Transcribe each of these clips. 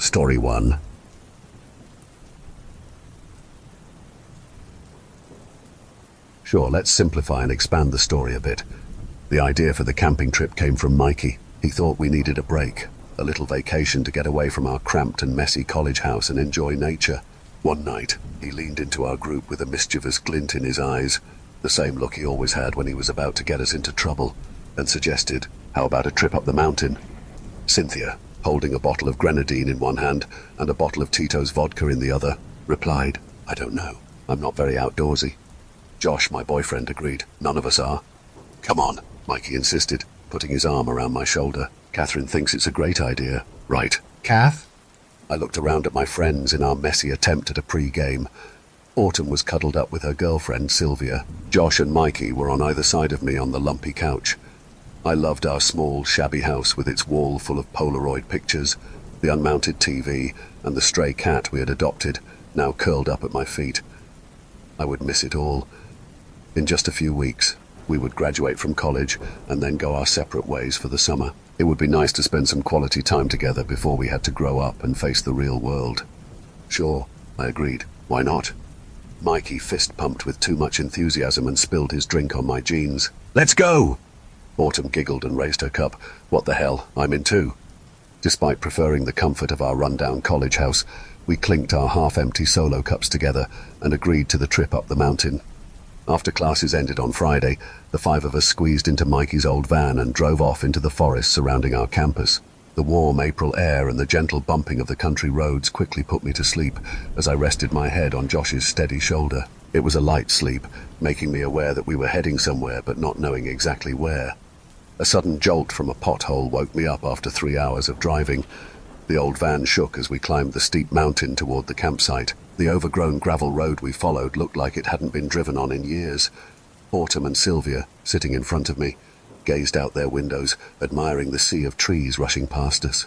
Story 1. Sure, let's simplify and expand the story a bit. The idea for the camping trip came from Mikey. He thought we needed a break, a little vacation to get away from our cramped and messy college house and enjoy nature. One night, he leaned into our group with a mischievous glint in his eyes, the same look he always had when he was about to get us into trouble, and suggested, how about a trip up the mountain? Cynthia, holding a bottle of grenadine in one hand and a bottle of Tito's vodka in the other, replied, I don't know. I'm not very outdoorsy. Josh, my boyfriend, agreed. None of us are. Come on, Mikey insisted, putting his arm around my shoulder. Catherine thinks it's a great idea. Right. Kath? I looked around at my friends in our messy attempt at a pre-game. Autumn was cuddled up with her girlfriend, Sylvia. Josh and Mikey were on either side of me on the lumpy couch. I loved our small, shabby house with its wall full of Polaroid pictures, the unmounted TV, and the stray cat we had adopted, now curled up at my feet. I would miss it all. In just a few weeks, we would graduate from college and then go our separate ways for the summer. It would be nice to spend some quality time together before we had to grow up and face the real world. Sure, I agreed. Why not? Mikey fist-pumped with too much enthusiasm and spilled his drink on my jeans. Let's go! Autumn giggled and raised her cup. What the hell, I'm in too. Despite preferring the comfort of our rundown college house, we clinked our half-empty solo cups together and agreed to the trip up the mountain. After classes ended on Friday, the five of us squeezed into Mikey's old van and drove off into the forest surrounding our campus. The warm April air and the gentle bumping of the country roads quickly put me to sleep as I rested my head on Josh's steady shoulder. It was a light sleep, making me aware that we were heading somewhere but not knowing exactly where. A sudden jolt from a pothole woke me up after 3 hours of driving. The old van shook as we climbed the steep mountain toward the campsite. The overgrown gravel road we followed looked like it hadn't been driven on in years. Autumn and Sylvia, sitting in front of me, gazed out their windows, admiring the sea of trees rushing past us.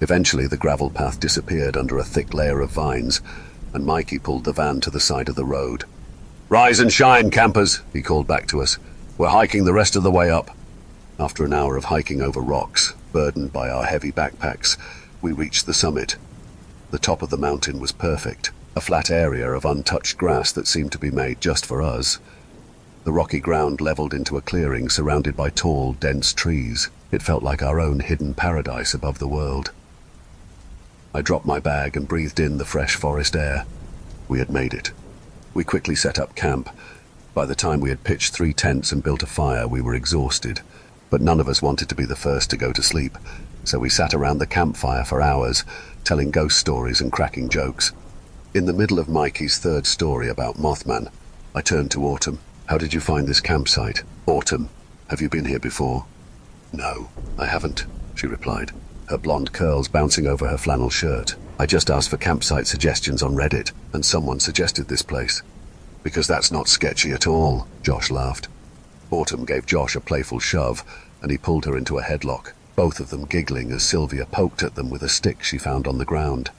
Eventually the gravel path disappeared under a thick layer of vines, and Mikey pulled the van to the side of the road. Rise and shine, campers, he called back to us. We're hiking the rest of the way up. After an hour of hiking over rocks, burdened by our heavy backpacks, we reached the summit. The top of the mountain was perfect, a flat area of untouched grass that seemed to be made just for us. The rocky ground leveled into a clearing surrounded by tall, dense trees. It felt like our own hidden paradise above the world. I dropped my bag and breathed in the fresh forest air. We had made it. We quickly set up camp. By the time we had pitched 3 tents and built a fire, we were exhausted. But none of us wanted to be the first to go to sleep, so we sat around the campfire for hours, telling ghost stories and cracking jokes. In the middle of Mikey's third story about Mothman, I turned to Autumn. How did you find this campsite? Autumn, have you been here before? No, I haven't, she replied, her blonde curls bouncing over her flannel shirt. I just asked for campsite suggestions on Reddit, and someone suggested this place. Because that's not sketchy at all, Josh laughed. Autumn gave Josh a playful shove, and he pulled her into a headlock, both of them giggling as Sylvia poked at them with a stick she found on the ground.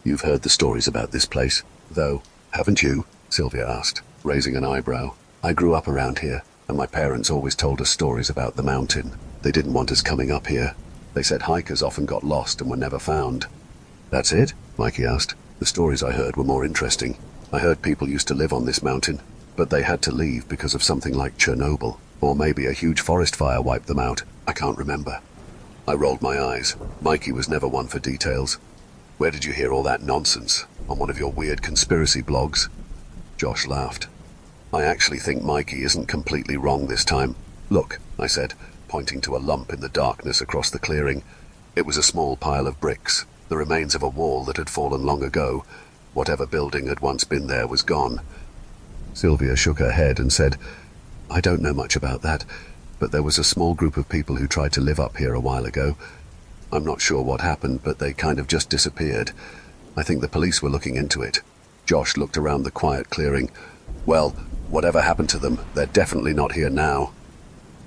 You've heard the stories about this place, though, haven't you? Sylvia asked, raising an eyebrow. I grew up around here, and my parents always told us stories about the mountain. They didn't want us coming up here. They said hikers often got lost and were never found. That's it? Mikey asked. The stories I heard were more interesting. I heard people used to live on this mountain, but they had to leave because of something like Chernobyl, or maybe a huge forest fire wiped them out. I can't remember. I rolled my eyes. Mikey was never one for details. Where did you hear all that nonsense? On one of your weird conspiracy blogs? Josh laughed. I actually think Mikey isn't completely wrong this time. Look, I said, pointing to a lump in the darkness across the clearing. It was a small pile of bricks, the remains of a wall that had fallen long ago. Whatever building had once been there was gone. Sylvia shook her head and said, I don't know much about that, but there was a small group of people who tried to live up here a while ago. I'm not sure what happened, but they kind of just disappeared. I think the police were looking into it. Josh looked around the quiet clearing. Well, whatever happened to them, they're definitely not here now.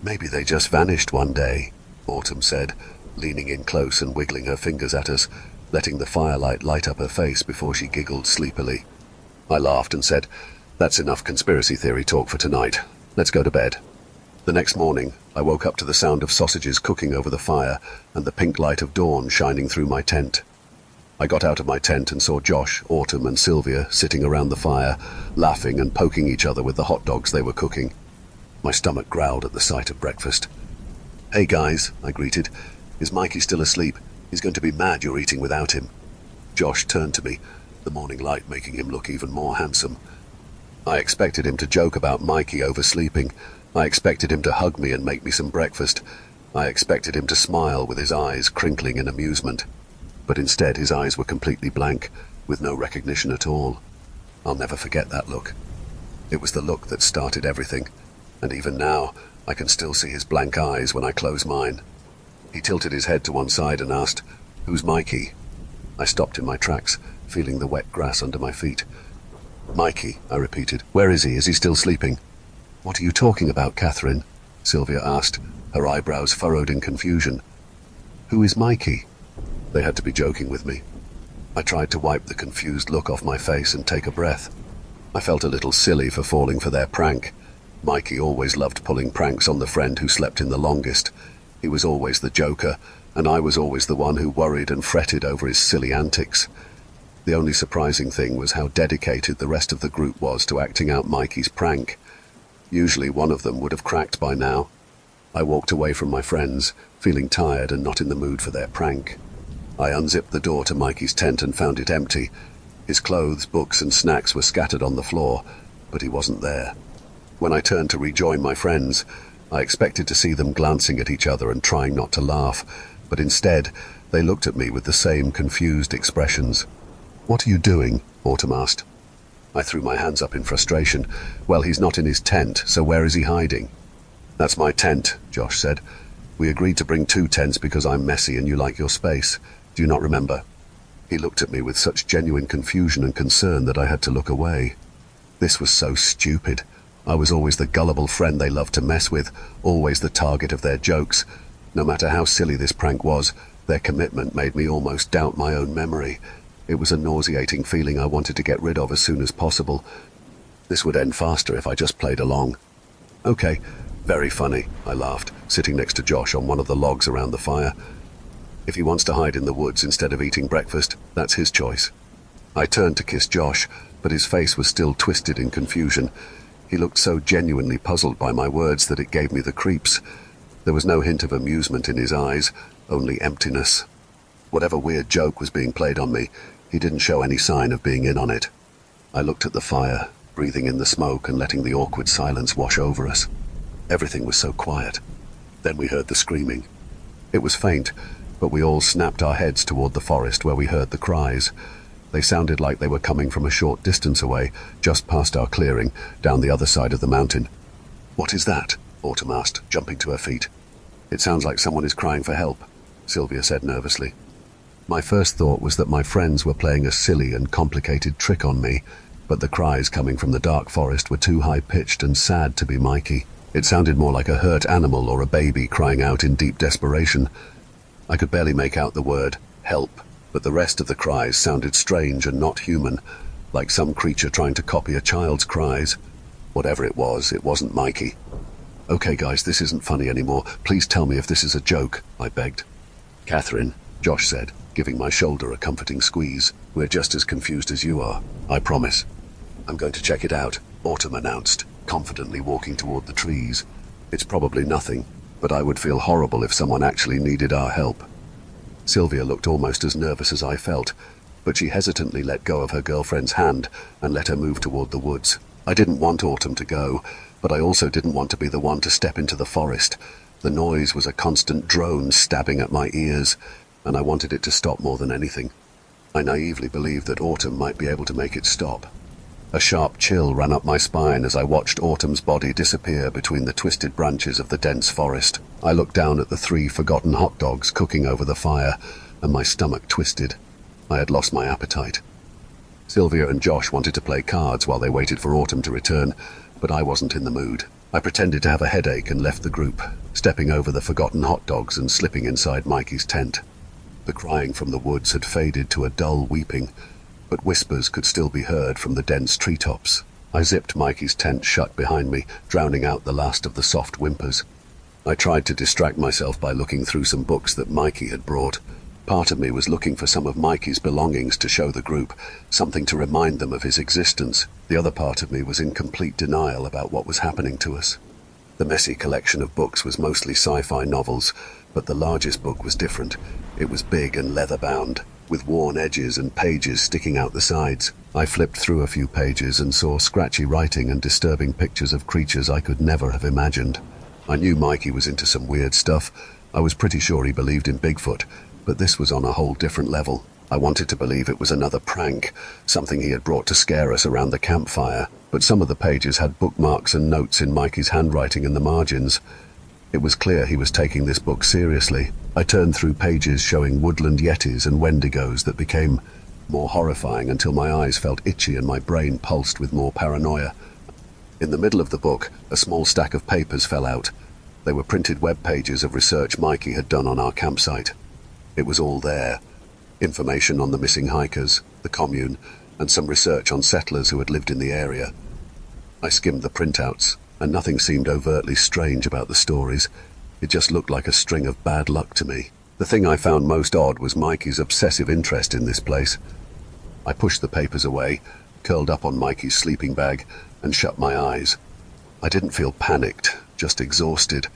Maybe they just vanished one day, Autumn said, leaning in close and wiggling her fingers at us, letting the firelight light up her face before she giggled sleepily. I laughed and said, That's enough conspiracy theory talk for tonight. Let's go to bed. The next morning, I woke up to the sound of sausages cooking over the fire and the pink light of dawn shining through my tent. I got out of my tent and saw Josh, Autumn, and Sylvia sitting around the fire, laughing and poking each other with the hot dogs they were cooking. My stomach growled at the sight of breakfast. "Hey guys," I greeted. "Is Mikey still asleep? He's going to be mad you're eating without him." Josh turned to me, the morning light making him look even more handsome. I expected him to joke about Mikey oversleeping. I expected him to hug me and make me some breakfast. I expected him to smile with his eyes crinkling in amusement. But instead his eyes were completely blank, with no recognition at all. I'll never forget that look. It was the look that started everything, and even now I can still see his blank eyes when I close mine. He tilted his head to one side and asked, "Who's Mikey?" I stopped in my tracks, feeling the wet grass under my feet. "Mikey," I repeated. "Where is he? Is he still sleeping?" "What are you talking about, Catherine?" Sylvia asked, her eyebrows furrowed in confusion. "Who is Mikey?" They had to be joking with me. I tried to wipe the confused look off my face and take a breath. I felt a little silly for falling for their prank. Mikey always loved pulling pranks on the friend who slept in the longest. He was always the joker, and I was always the one who worried and fretted over his silly antics. The only surprising thing was how dedicated the rest of the group was to acting out Mikey's prank. Usually one of them would have cracked by now. I walked away from my friends, feeling tired and not in the mood for their prank. I unzipped the door to Mikey's tent and found it empty. His clothes, books, and snacks were scattered on the floor, but he wasn't there. When I turned to rejoin my friends, I expected to see them glancing at each other and trying not to laugh, but instead they looked at me with the same confused expressions. "What are you doing?" Autumn asked. I threw my hands up in frustration. "Well, he's not in his tent, so where is he hiding?" "That's my tent," Josh said. "We agreed to bring 2 tents because I'm messy and you like your space. Do you not remember?" He looked at me with such genuine confusion and concern that I had to look away. This was so stupid. I was always the gullible friend they loved to mess with, always the target of their jokes. No matter how silly this prank was, their commitment made me almost doubt my own memory. It was a nauseating feeling I wanted to get rid of as soon as possible. This would end faster if I just played along. "Okay, very funny," I laughed, sitting next to Josh on one of the logs around the fire. "If he wants to hide in the woods instead of eating breakfast, that's his choice." I turned to kiss Josh, but his face was still twisted in confusion. He looked so genuinely puzzled by my words that it gave me the creeps. There was no hint of amusement in his eyes, only emptiness. Whatever weird joke was being played on me, he didn't show any sign of being in on it. I looked at the fire, breathing in the smoke and letting the awkward silence wash over us. Everything was so quiet. Then we heard the screaming. It was faint, but we all snapped our heads toward the forest where we heard the cries. They sounded like they were coming from a short distance away, just past our clearing, down the other side of the mountain. "What is that?" Autumn asked, jumping to her feet. "It sounds like someone is crying for help," Sylvia said nervously. My first thought was that my friends were playing a silly and complicated trick on me, but the cries coming from the dark forest were too high-pitched and sad to be Mikey. It sounded more like a hurt animal or a baby crying out in deep desperation. I could barely make out the word, help, but the rest of the cries sounded strange and not human, like some creature trying to copy a child's cries. Whatever it wasn't Mikey. "Okay, guys, this isn't funny anymore. Please tell me if this is a joke," I begged. "Catherine," Josh said, giving my shoulder a comforting squeeze. "We're just as confused as you are. I promise." "I'm going to check it out," Autumn announced, confidently walking toward the trees. "It's probably nothing, but I would feel horrible if someone actually needed our help." Sylvia looked almost as nervous as I felt, but she hesitantly let go of her girlfriend's hand and let her move toward the woods. I didn't want Autumn to go, but I also didn't want to be the one to step into the forest. The noise was a constant drone stabbing at my ears, and I wanted it to stop more than anything. I naively believed that Autumn might be able to make it stop. A sharp chill ran up my spine as I watched Autumn's body disappear between the twisted branches of the dense forest. I looked down at the 3 forgotten hot dogs cooking over the fire, and my stomach twisted. I had lost my appetite. Sylvia and Josh wanted to play cards while they waited for Autumn to return, but I wasn't in the mood. I pretended to have a headache and left the group, stepping over the forgotten hot dogs and slipping inside Mikey's tent. The crying from the woods had faded to a dull weeping, but whispers could still be heard from the dense treetops. I zipped Mikey's tent shut behind me, drowning out the last of the soft whimpers. I tried to distract myself by looking through some books that Mikey had brought. Part of me was looking for some of Mikey's belongings to show the group, something to remind them of his existence. The other part of me was in complete denial about what was happening to us. The messy collection of books was mostly sci-fi novels, but the largest book was different. It was big and leather-bound, with worn edges and pages sticking out the sides. I flipped through a few pages and saw scratchy writing and disturbing pictures of creatures I could never have imagined. I knew Mikey was into some weird stuff. I was pretty sure he believed in Bigfoot, but this was on a whole different level. I wanted to believe it was another prank, something he had brought to scare us around the campfire, but some of the pages had bookmarks and notes in Mikey's handwriting in the margins. It was clear he was taking this book seriously. I turned through pages showing woodland yetis and wendigos that became more horrifying until my eyes felt itchy and my brain pulsed with more paranoia. In the middle of the book, a small stack of papers fell out. They were printed web pages of research Mikey had done on our campsite. It was all there. Information on the missing hikers, the commune, and some research on settlers who had lived in the area. I skimmed the printouts, and nothing seemed overtly strange about the stories. It just looked like a string of bad luck to me. The thing I found most odd was Mikey's obsessive interest in this place. I pushed the papers away, curled up on Mikey's sleeping bag, and shut my eyes. I didn't feel panicked, just exhausted.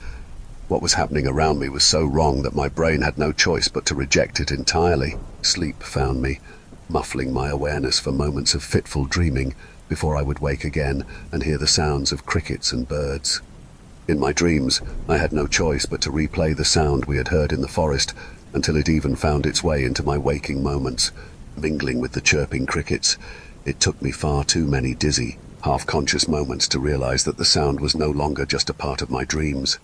What was happening around me was so wrong that my brain had no choice but to reject it entirely. Sleep found me, muffling my awareness for moments of fitful dreaming before I would wake again and hear the sounds of crickets and birds. In my dreams, I had no choice but to replay the sound we had heard in the forest until it even found its way into my waking moments, mingling with the chirping crickets. It took me far too many dizzy, half-conscious moments to realize that the sound was no longer just a part of my dreams.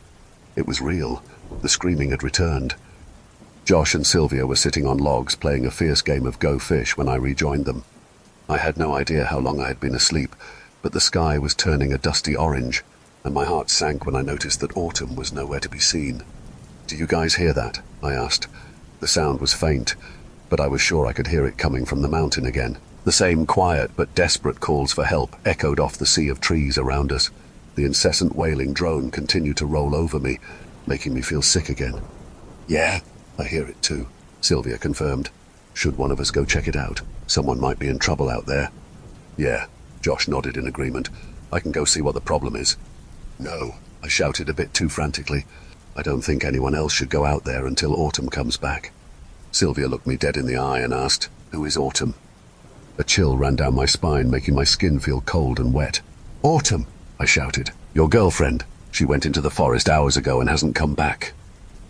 It was real. The screaming had returned. Josh and Sylvia were sitting on logs playing a fierce game of Go Fish when I rejoined them. I had no idea how long I had been asleep, but the sky was turning a dusty orange, and my heart sank when I noticed that Autumn was nowhere to be seen. "Do you guys hear that?" I asked. The sound was faint, but I was sure I could hear it coming from the mountain again. The same quiet but desperate calls for help echoed off the sea of trees around us. The incessant wailing drone continued to roll over me, making me feel sick again. "Yeah, I hear it too," Sylvia confirmed. "Should one of us go check it out? Someone might be in trouble out there." "Yeah," Josh nodded in agreement. "I can go see what the problem is." "No," I shouted a bit too frantically. "I don't think anyone else should go out there until Autumn comes back." Sylvia looked me dead in the eye and asked, "Who is Autumn?" A chill ran down my spine, making my skin feel cold and wet. "Autumn!" I shouted. "Your girlfriend. She went into the forest hours ago and hasn't come back."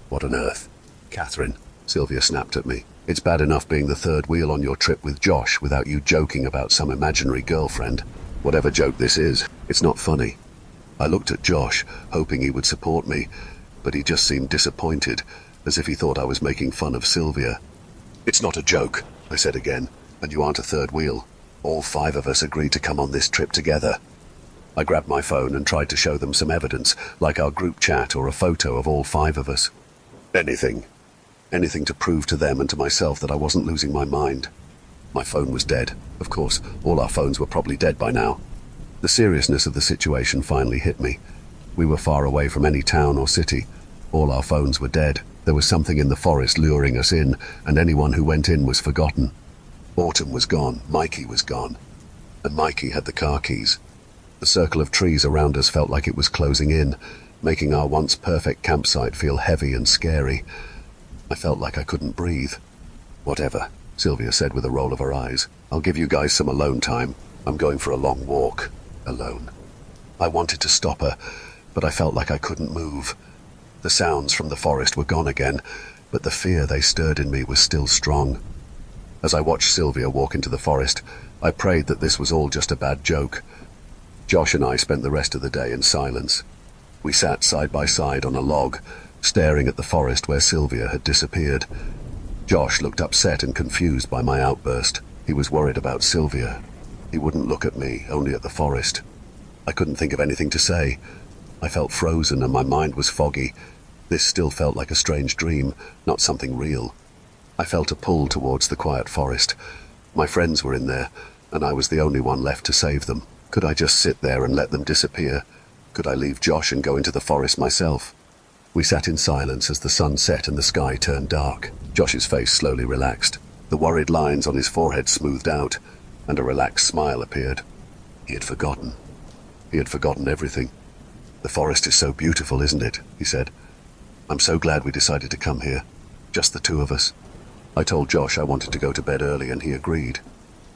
"What on earth?" "Catherine," Sylvia snapped at me. "It's bad enough being the third wheel on your trip with Josh without you joking about some imaginary girlfriend. Whatever joke this is, it's not funny." I looked at Josh, hoping he would support me, but he just seemed disappointed, as if he thought I was making fun of Sylvia. "It's not a joke," I said again, "and you aren't a third wheel. All 5 of us agreed to come on this trip together." I grabbed my phone and tried to show them some evidence, like our group chat or a photo of all 5 of us. Anything. Anything to prove to them and to myself that I wasn't losing my mind. My phone was dead. Of course, all our phones were probably dead by now. The seriousness of the situation finally hit me. We were far away from any town or city. All our phones were dead. There was something in the forest luring us in, and anyone who went in was forgotten. Autumn was gone. Mikey was gone. And Mikey had the car keys. The circle of trees around us felt like it was closing in, making our once perfect campsite feel heavy and scary. I felt like I couldn't breathe. "Whatever," Sylvia said with a roll of her eyes. "I'll give you guys some alone time. I'm going for a long walk. Alone." I wanted to stop her, but I felt like I couldn't move. The sounds from the forest were gone again, but the fear they stirred in me was still strong. As I watched Sylvia walk into the forest, I prayed that this was all just a bad joke. Josh and I spent the rest of the day in silence. We sat side by side on a log, staring at the forest where Sylvia had disappeared. Josh looked upset and confused by my outburst. He was worried about Sylvia. He wouldn't look at me, only at the forest. I couldn't think of anything to say. I felt frozen and my mind was foggy. This still felt like a strange dream, not something real. I felt a pull towards the quiet forest. My friends were in there, and I was the only one left to save them. Could I just sit there and let them disappear? Could I leave Josh and go into the forest myself? We sat in silence as the sun set and the sky turned dark. Josh's face slowly relaxed. The worried lines on his forehead smoothed out, and a relaxed smile appeared. He had forgotten. He had forgotten everything. "The forest is so beautiful, isn't it?" he said. "I'm so glad we decided to come here. Just the two of us." I told Josh I wanted to go to bed early, and he agreed.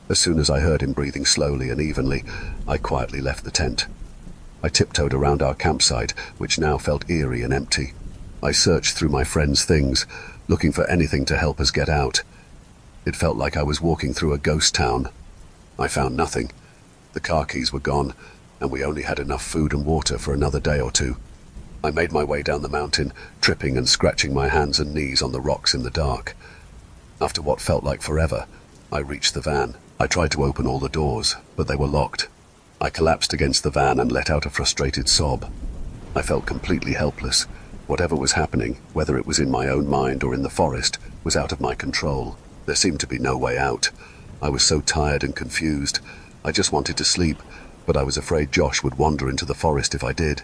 As soon as I heard him breathing slowly and evenly, I quietly left the tent. I tiptoed around our campsite, which now felt eerie and empty. I searched through my friends' things, looking for anything to help us get out. It felt like I was walking through a ghost town. I found nothing. The car keys were gone, and we only had enough food and water for another day or two. I made my way down the mountain, tripping and scratching my hands and knees on the rocks in the dark. After what felt like forever, I reached the van. I tried to open all the doors, but they were locked. I collapsed against the van and let out a frustrated sob. I felt completely helpless. Whatever was happening, whether it was in my own mind or in the forest, was out of my control. There seemed to be no way out. I was so tired and confused. I just wanted to sleep, but I was afraid Josh would wander into the forest if I did.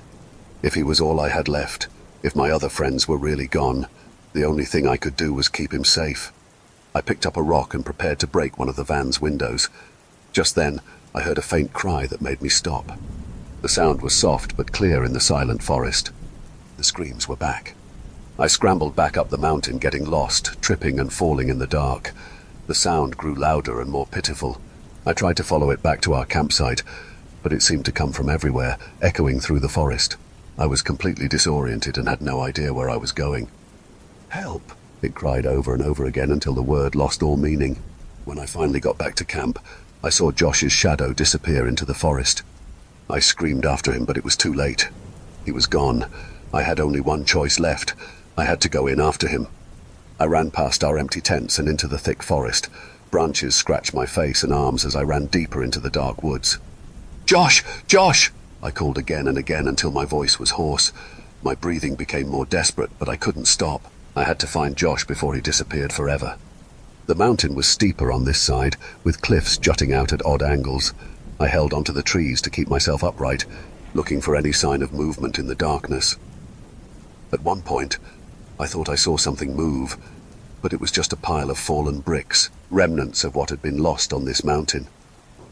If he was all I had left, if my other friends were really gone, the only thing I could do was keep him safe. I picked up a rock and prepared to break one of the van's windows. Just then, I heard a faint cry that made me stop. The sound was soft but clear in the silent forest. The screams were back. I scrambled back up the mountain, getting lost, tripping and falling in the dark. The sound grew louder and more pitiful. I tried to follow it back to our campsite, but it seemed to come from everywhere, echoing through the forest. I was completely disoriented and had no idea where I was going. "Help!" it cried over and over again until the word lost all meaning. When I finally got back to camp, I saw Josh's shadow disappear into the forest. I screamed after him, but it was too late. He was gone. I had only one choice left. I had to go in after him. I ran past our empty tents and into the thick forest. Branches scratched my face and arms as I ran deeper into the dark woods. "Josh! Josh!" I called again and again until my voice was hoarse. My breathing became more desperate, but I couldn't stop. I had to find Josh before he disappeared forever. The mountain was steeper on this side, with cliffs jutting out at odd angles. I held onto the trees to keep myself upright, looking for any sign of movement in the darkness. At one point, I thought I saw something move, but it was just a pile of fallen bricks, remnants of what had been lost on this mountain.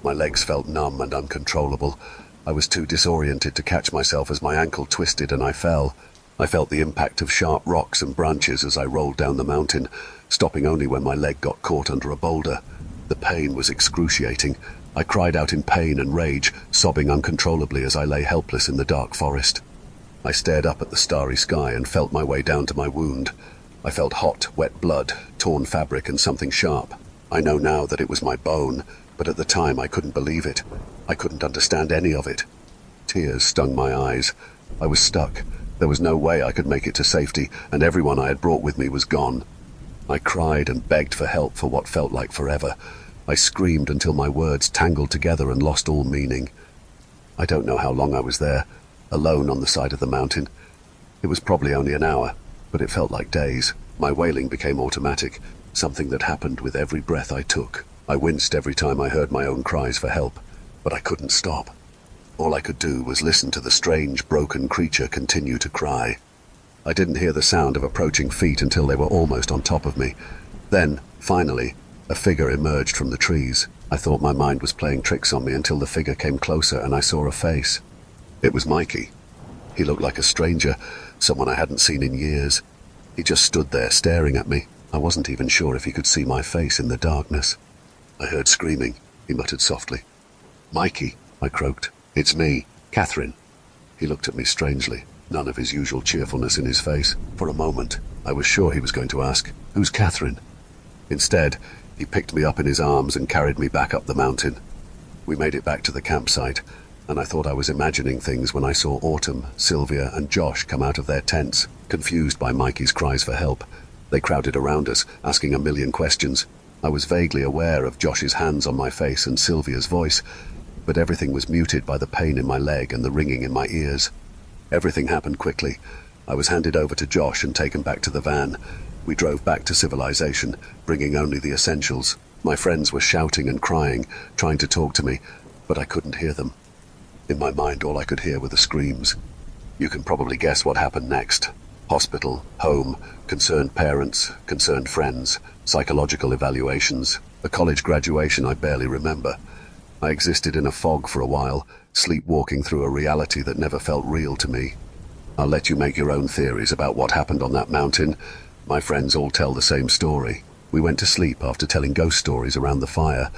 My legs felt numb and uncontrollable. I was too disoriented to catch myself as my ankle twisted and I fell. I felt the impact of sharp rocks and branches as I rolled down the mountain, stopping only when my leg got caught under a boulder. The pain was excruciating. I cried out in pain and rage, sobbing uncontrollably as I lay helpless in the dark forest. I stared up at the starry sky and felt my way down to my wound. I felt hot, wet blood, torn fabric, and something sharp. I know now that it was my bone, but at the time I couldn't believe it. I couldn't understand any of it. Tears stung my eyes. I was stuck. There was no way I could make it to safety, and everyone I had brought with me was gone. I cried and begged for help for what felt like forever. I screamed until my words tangled together and lost all meaning. I don't know how long I was there, alone on the side of the mountain. It was probably only an hour, but it felt like days. My wailing became automatic, something that happened with every breath I took. I winced every time I heard my own cries for help, but I couldn't stop. All I could do was listen to the strange, broken creature continue to cry. I didn't hear the sound of approaching feet until they were almost on top of me. Then, finally, a figure emerged from the trees. I thought my mind was playing tricks on me until the figure came closer and I saw a face. It was Mikey. He looked like a stranger, someone I hadn't seen in years. He just stood there staring at me. I wasn't even sure if he could see my face in the darkness. I heard screaming. He muttered softly. "Mikey," I croaked. "It's me, Catherine." He looked at me strangely, none of his usual cheerfulness in his face. For a moment, I was sure he was going to ask, "Who's Catherine?" Instead, he picked me up in his arms and carried me back up the mountain. We made it back to the campsite, and I thought I was imagining things when I saw Autumn, Sylvia, and Josh come out of their tents, confused by Mikey's cries for help. They crowded around us, asking a million questions. I was vaguely aware of Josh's hands on my face and Sylvia's voice, but everything was muted by the pain in my leg and the ringing in my ears. Everything happened quickly. I was handed over to Josh and taken back to the van. We drove back to civilization, bringing only the essentials. My friends were shouting and crying, trying to talk to me, but I couldn't hear them. In my mind, all I could hear were the screams. You can probably guess what happened next. Hospital, home, concerned parents, concerned friends, psychological evaluations, a college graduation I barely remember. I existed in a fog for a while, sleepwalking through a reality that never felt real to me. I'll let you make your own theories about what happened on that mountain. My friends all tell the same story. We went to sleep after telling ghost stories around the fire.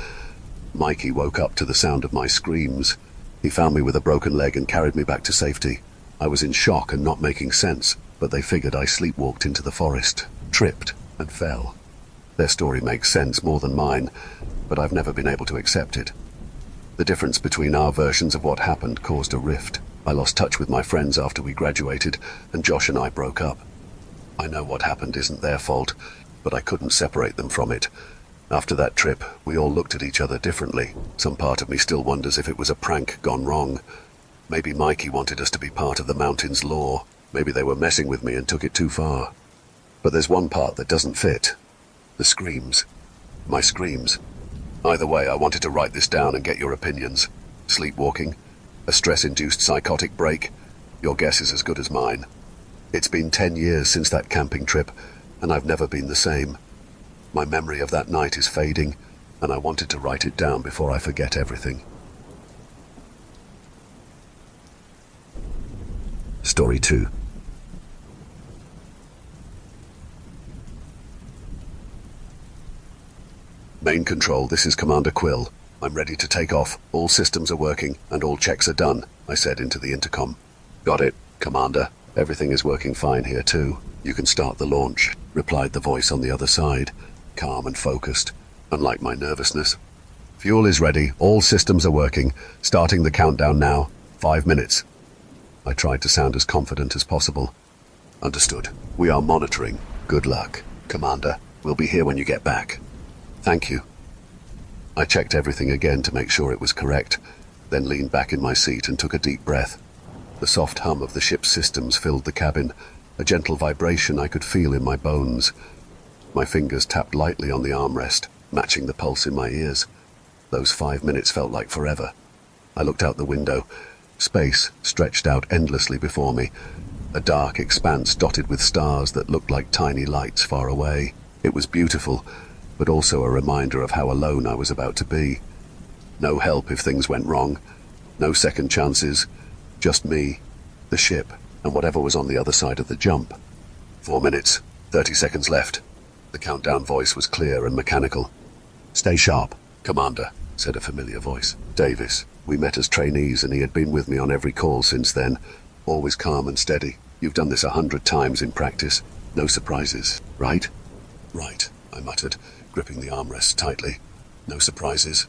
Mikey woke up to the sound of my screams. He found me with a broken leg and carried me back to safety. I was in shock and not making sense, but they figured I sleepwalked into the forest, tripped, and fell. Their story makes sense more than mine, but I've never been able to accept it. The difference between our versions of what happened caused a rift. I lost touch with my friends after we graduated, and Josh and I broke up. I know what happened isn't their fault, but I couldn't separate them from it. After that trip, we all looked at each other differently. Some part of me still wonders if it was a prank gone wrong. Maybe Mikey wanted us to be part of the mountain's lore. Maybe they were messing with me and took it too far. But there's one part that doesn't fit. The screams. My screams. Either way, I wanted to write this down and get your opinions. Sleepwalking? A stress-induced psychotic break? Your guess is as good as mine. It's been 10 years since that camping trip, and I've never been the same. My memory of that night is fading, and I wanted to write it down before I forget everything. Story 2. Main Control, this is Commander Quill. I'm ready to take off. All systems are working, and all checks are done, I said into the intercom. Got it, Commander. Everything is working fine here too. You can start the launch, replied the voice on the other side, calm and focused, unlike my nervousness. Fuel is ready, all systems are working. Starting the countdown now. 5 minutes. I tried to sound as confident as possible. Understood. We are monitoring. Good luck, Commander. We'll be here when you get back. Thank you. I checked everything again to make sure it was correct, then leaned back in my seat and took a deep breath. The soft hum of the ship's systems filled the cabin, a gentle vibration I could feel in my bones. My fingers tapped lightly on the armrest, matching the pulse in my ears. Those 5 minutes felt like forever. I looked out the window. Space stretched out endlessly before me, a dark expanse dotted with stars that looked like tiny lights far away. It was beautiful, but also a reminder of how alone I was about to be. No help if things went wrong, no second chances, just me, the ship, and whatever was on the other side of the jump. 4 minutes, 30 seconds left. The countdown voice was clear and mechanical. Stay sharp, Commander, said a familiar voice. Davis. We met as trainees and he had been with me on every call since then, always calm and steady. You've done this 100 times in practice. No surprises, right? Right, I muttered, gripping the armrest tightly. No surprises.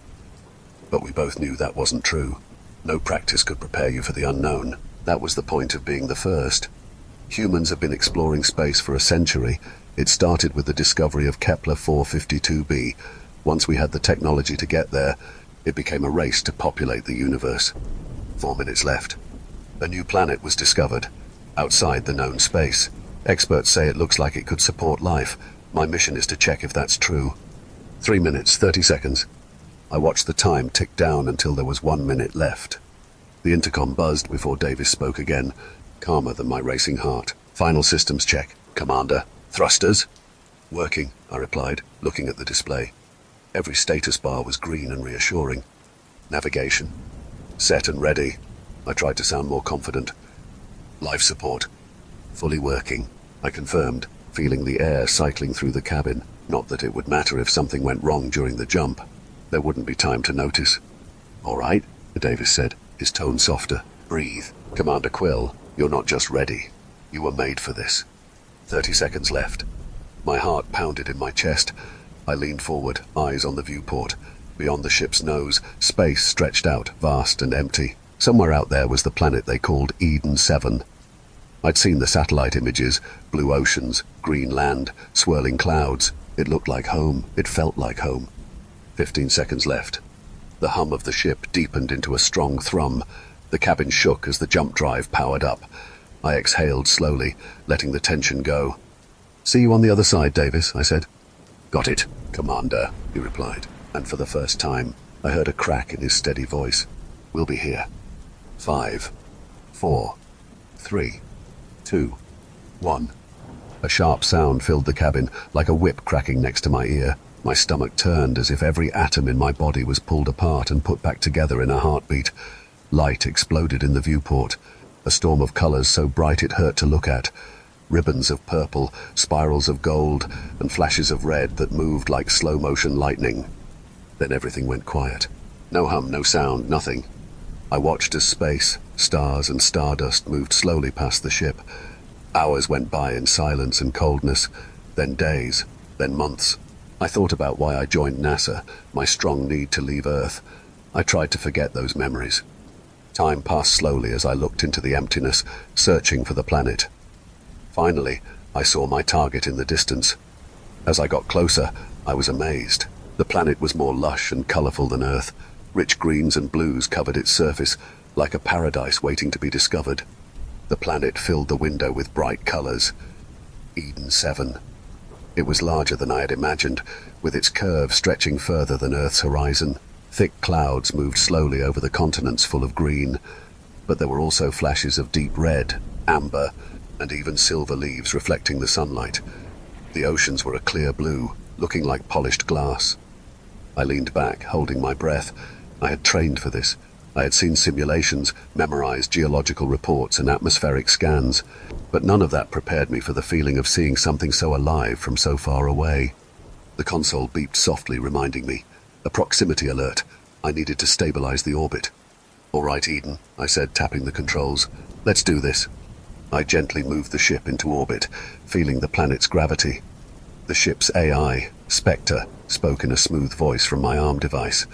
But we both knew that wasn't true. No practice could prepare you for the unknown. That was the point of being the first. Humans have been exploring space for a century. It started with the discovery of Kepler 452b. Once we had the technology to get there, it became a race to populate the universe. 4 minutes left. A new planet was discovered, outside the known space. Experts say it looks like it could support life. My mission is to check if that's true. 3 minutes, 30 seconds. I watched the time tick down until there was 1 minute left. The intercom buzzed before Davis spoke again, calmer than my racing heart. Final systems check, Commander. Thrusters? Working, I replied, looking at the display. Every status bar was green and reassuring. Navigation. Set and ready. I tried to sound more confident. Life support. Fully working, I confirmed, feeling the air cycling through the cabin. Not that it would matter if something went wrong during the jump. There wouldn't be time to notice. All right, Davis said, his tone softer. Breathe. Commander Quill, you're not just ready. You were made for this. 30 seconds left. My heart pounded in my chest. I leaned forward, eyes on the viewport. Beyond the ship's nose, space stretched out, vast and empty. Somewhere out there was the planet they called Eden 7. I'd seen the satellite images, blue oceans, green land, swirling clouds. It looked like home. It felt like home. 15 seconds left. The hum of the ship deepened into a strong thrum. The cabin shook as the jump drive powered up. I exhaled slowly, letting the tension go. See you on the other side, Davis, I said. Got it, Commander, he replied, and for the first time, I heard a crack in his steady voice. We'll be here. 5, 4, 3, 2, 1. A sharp sound filled the cabin, like a whip cracking next to my ear. My stomach turned as if every atom in my body was pulled apart and put back together in a heartbeat. Light exploded in the viewport, a storm of colors so bright it hurt to look at. Ribbons of purple, spirals of gold, and flashes of red that moved like slow-motion lightning. Then everything went quiet. No hum, no sound, nothing. I watched as space, stars, and stardust moved slowly past the ship. Hours went by in silence and coldness, then days, then months. I thought about why I joined NASA, my strong need to leave Earth. I tried to forget those memories. Time passed slowly as I looked into the emptiness, searching for the planet. Finally, I saw my target in the distance. As I got closer, I was amazed. The planet was more lush and colorful than Earth. Rich greens and blues covered its surface, like a paradise waiting to be discovered. The planet filled the window with bright colors. Eden 7. It was larger than I had imagined, with its curve stretching further than Earth's horizon. Thick clouds moved slowly over the continents full of green, but there were also flashes of deep red, amber, and even silver leaves reflecting the sunlight. The oceans were a clear blue, looking like polished glass. I leaned back, holding my breath. I had trained for this. I had seen simulations, memorized geological reports and atmospheric scans, but none of that prepared me for the feeling of seeing something so alive from so far away. The console beeped softly, reminding me. A proximity alert. I needed to stabilize the orbit. "All right, Eden," I said, tapping the controls. "Let's do this." I gently moved the ship into orbit, feeling the planet's gravity. The ship's AI, Spectre, spoke in a smooth voice from my arm device.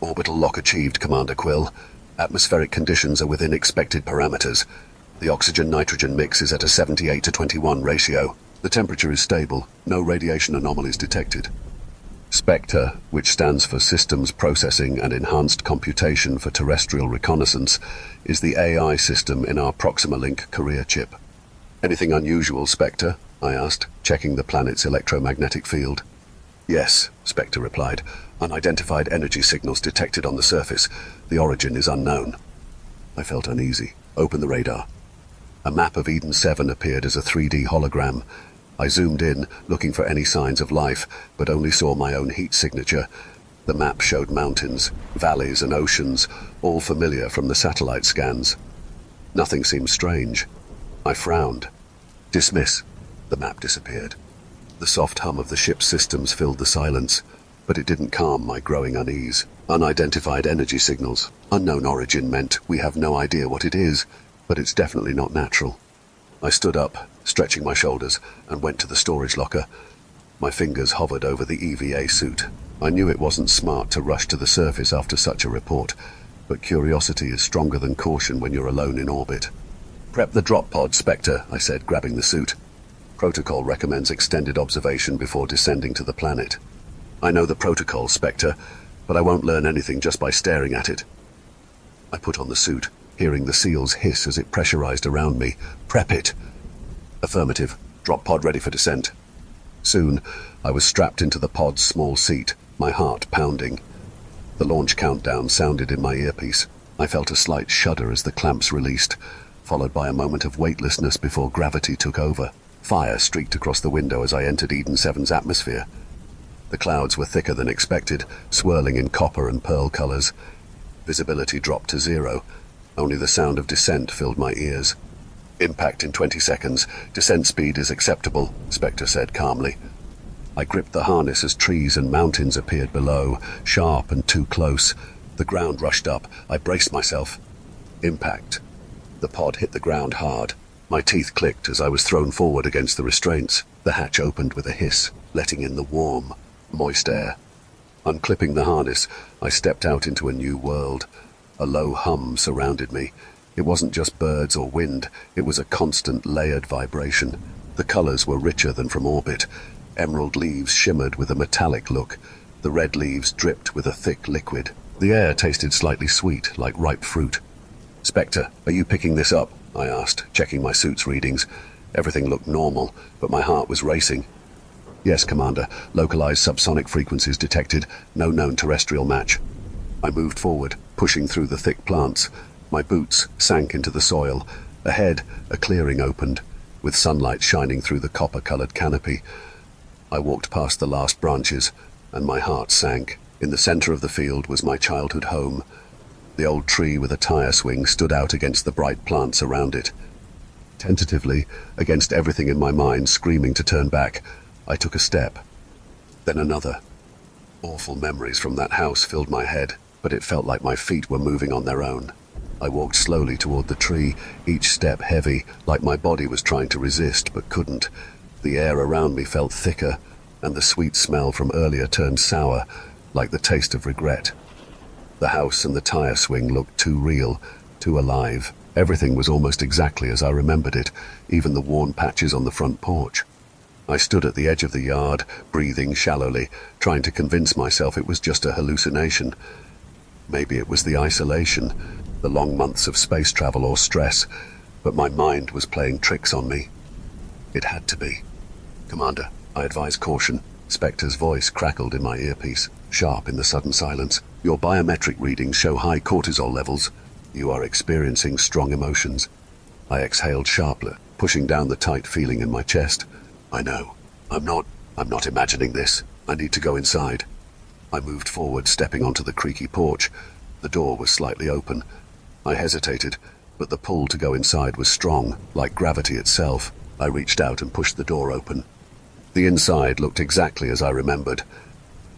"Orbital lock achieved, Commander Quill. Atmospheric conditions are within expected parameters. The oxygen-nitrogen mix is at a 78-21 ratio. The temperature is stable. No radiation anomalies detected." Spectre, which stands for Systems Processing and Enhanced Computation for Terrestrial Reconnaissance, is the AI system in our Proxima Link carrier chip. "Anything unusual, Spectre?" I asked, checking the planet's electromagnetic field. "Yes," Spectre replied. "Unidentified energy signals detected on the surface. The origin is unknown." I felt uneasy. "Open the radar." A map of Eden 7 appeared as a 3D hologram. I zoomed in, looking for any signs of life, but only saw my own heat signature. The map showed mountains, valleys, and oceans, all familiar from the satellite scans. Nothing seemed strange. I frowned. "Dismiss." The map disappeared. The soft hum of the ship's systems filled the silence, but it didn't calm my growing unease. Unidentified energy signals. Unknown origin meant we have no idea what it is, but it's definitely not natural. I stood up, stretching my shoulders, and went to the storage locker. My fingers hovered over the EVA suit. I knew it wasn't smart to rush to the surface after such a report, but curiosity is stronger than caution when you're alone in orbit. "Prep the drop pod, Spectre," I said, grabbing the suit. "Protocol recommends extended observation before descending to the planet." "I know the protocol, Spectre, but I won't learn anything just by staring at it." I put on the suit, hearing the seals hiss as it pressurized around me. "Prep it." "Affirmative. Drop pod ready for descent." Soon, I was strapped into the pod's small seat, my heart pounding. The launch countdown sounded in my earpiece. I felt a slight shudder as the clamps released, followed by a moment of weightlessness before gravity took over. Fire streaked across the window as I entered Eden 7's atmosphere. The clouds were thicker than expected, swirling in copper and pearl colors. Visibility dropped to 0. Only the sound of descent filled my ears. "Impact in 20 seconds. Descent speed is acceptable," Spectre said calmly. I gripped the harness as trees and mountains appeared below, sharp and too close. The ground rushed up. I braced myself. Impact. The pod hit the ground hard. My teeth clicked as I was thrown forward against the restraints. The hatch opened with a hiss, letting in the warm, moist air. Unclipping the harness, I stepped out into a new world. A low hum surrounded me. It wasn't just birds or wind, it was a constant, layered vibration. The colors were richer than from orbit. Emerald leaves shimmered with a metallic look. The red leaves dripped with a thick liquid. The air tasted slightly sweet, like ripe fruit. "Spectre, are you picking this up?" I asked, checking my suit's readings. Everything looked normal, but my heart was racing. "Yes, Commander. Localized subsonic frequencies detected. No known terrestrial match." I moved forward, pushing through the thick plants. My boots sank into the soil. Ahead, a clearing opened. with sunlight shining through the copper-colored canopy. I walked past the last branches, and my heart sank. In the center of the field was my childhood home. The old tree with a tire swing stood out against the bright plants around it. Tentatively, against everything in my mind screaming to turn back, I took a step. Then another. Awful memories from that house filled my head, but it felt like my feet were moving on their own. I walked slowly toward the tree, each step heavy, like my body was trying to resist but couldn't. The air around me felt thicker, and the sweet smell from earlier turned sour, like the taste of regret. The house and the tire swing looked too real, too alive. Everything was almost exactly as I remembered it, even the worn patches on the front porch. I stood at the edge of the yard, breathing shallowly, trying to convince myself it was just a hallucination. Maybe it was the isolation, the long months of space travel or stress, but my mind was playing tricks on me. It had to be. "Commander," I advised caution. Spectre's voice crackled in my earpiece, sharp in the sudden silence. "Your biometric readings show high cortisol levels. You are experiencing strong emotions." I exhaled sharply, pushing down the tight feeling in my chest. "I know. I'm not imagining this. I need to go inside." I moved forward, stepping onto the creaky porch. The door was slightly open. I hesitated, but the pull to go inside was strong, like gravity itself. I reached out and pushed the door open. The inside looked exactly as I remembered.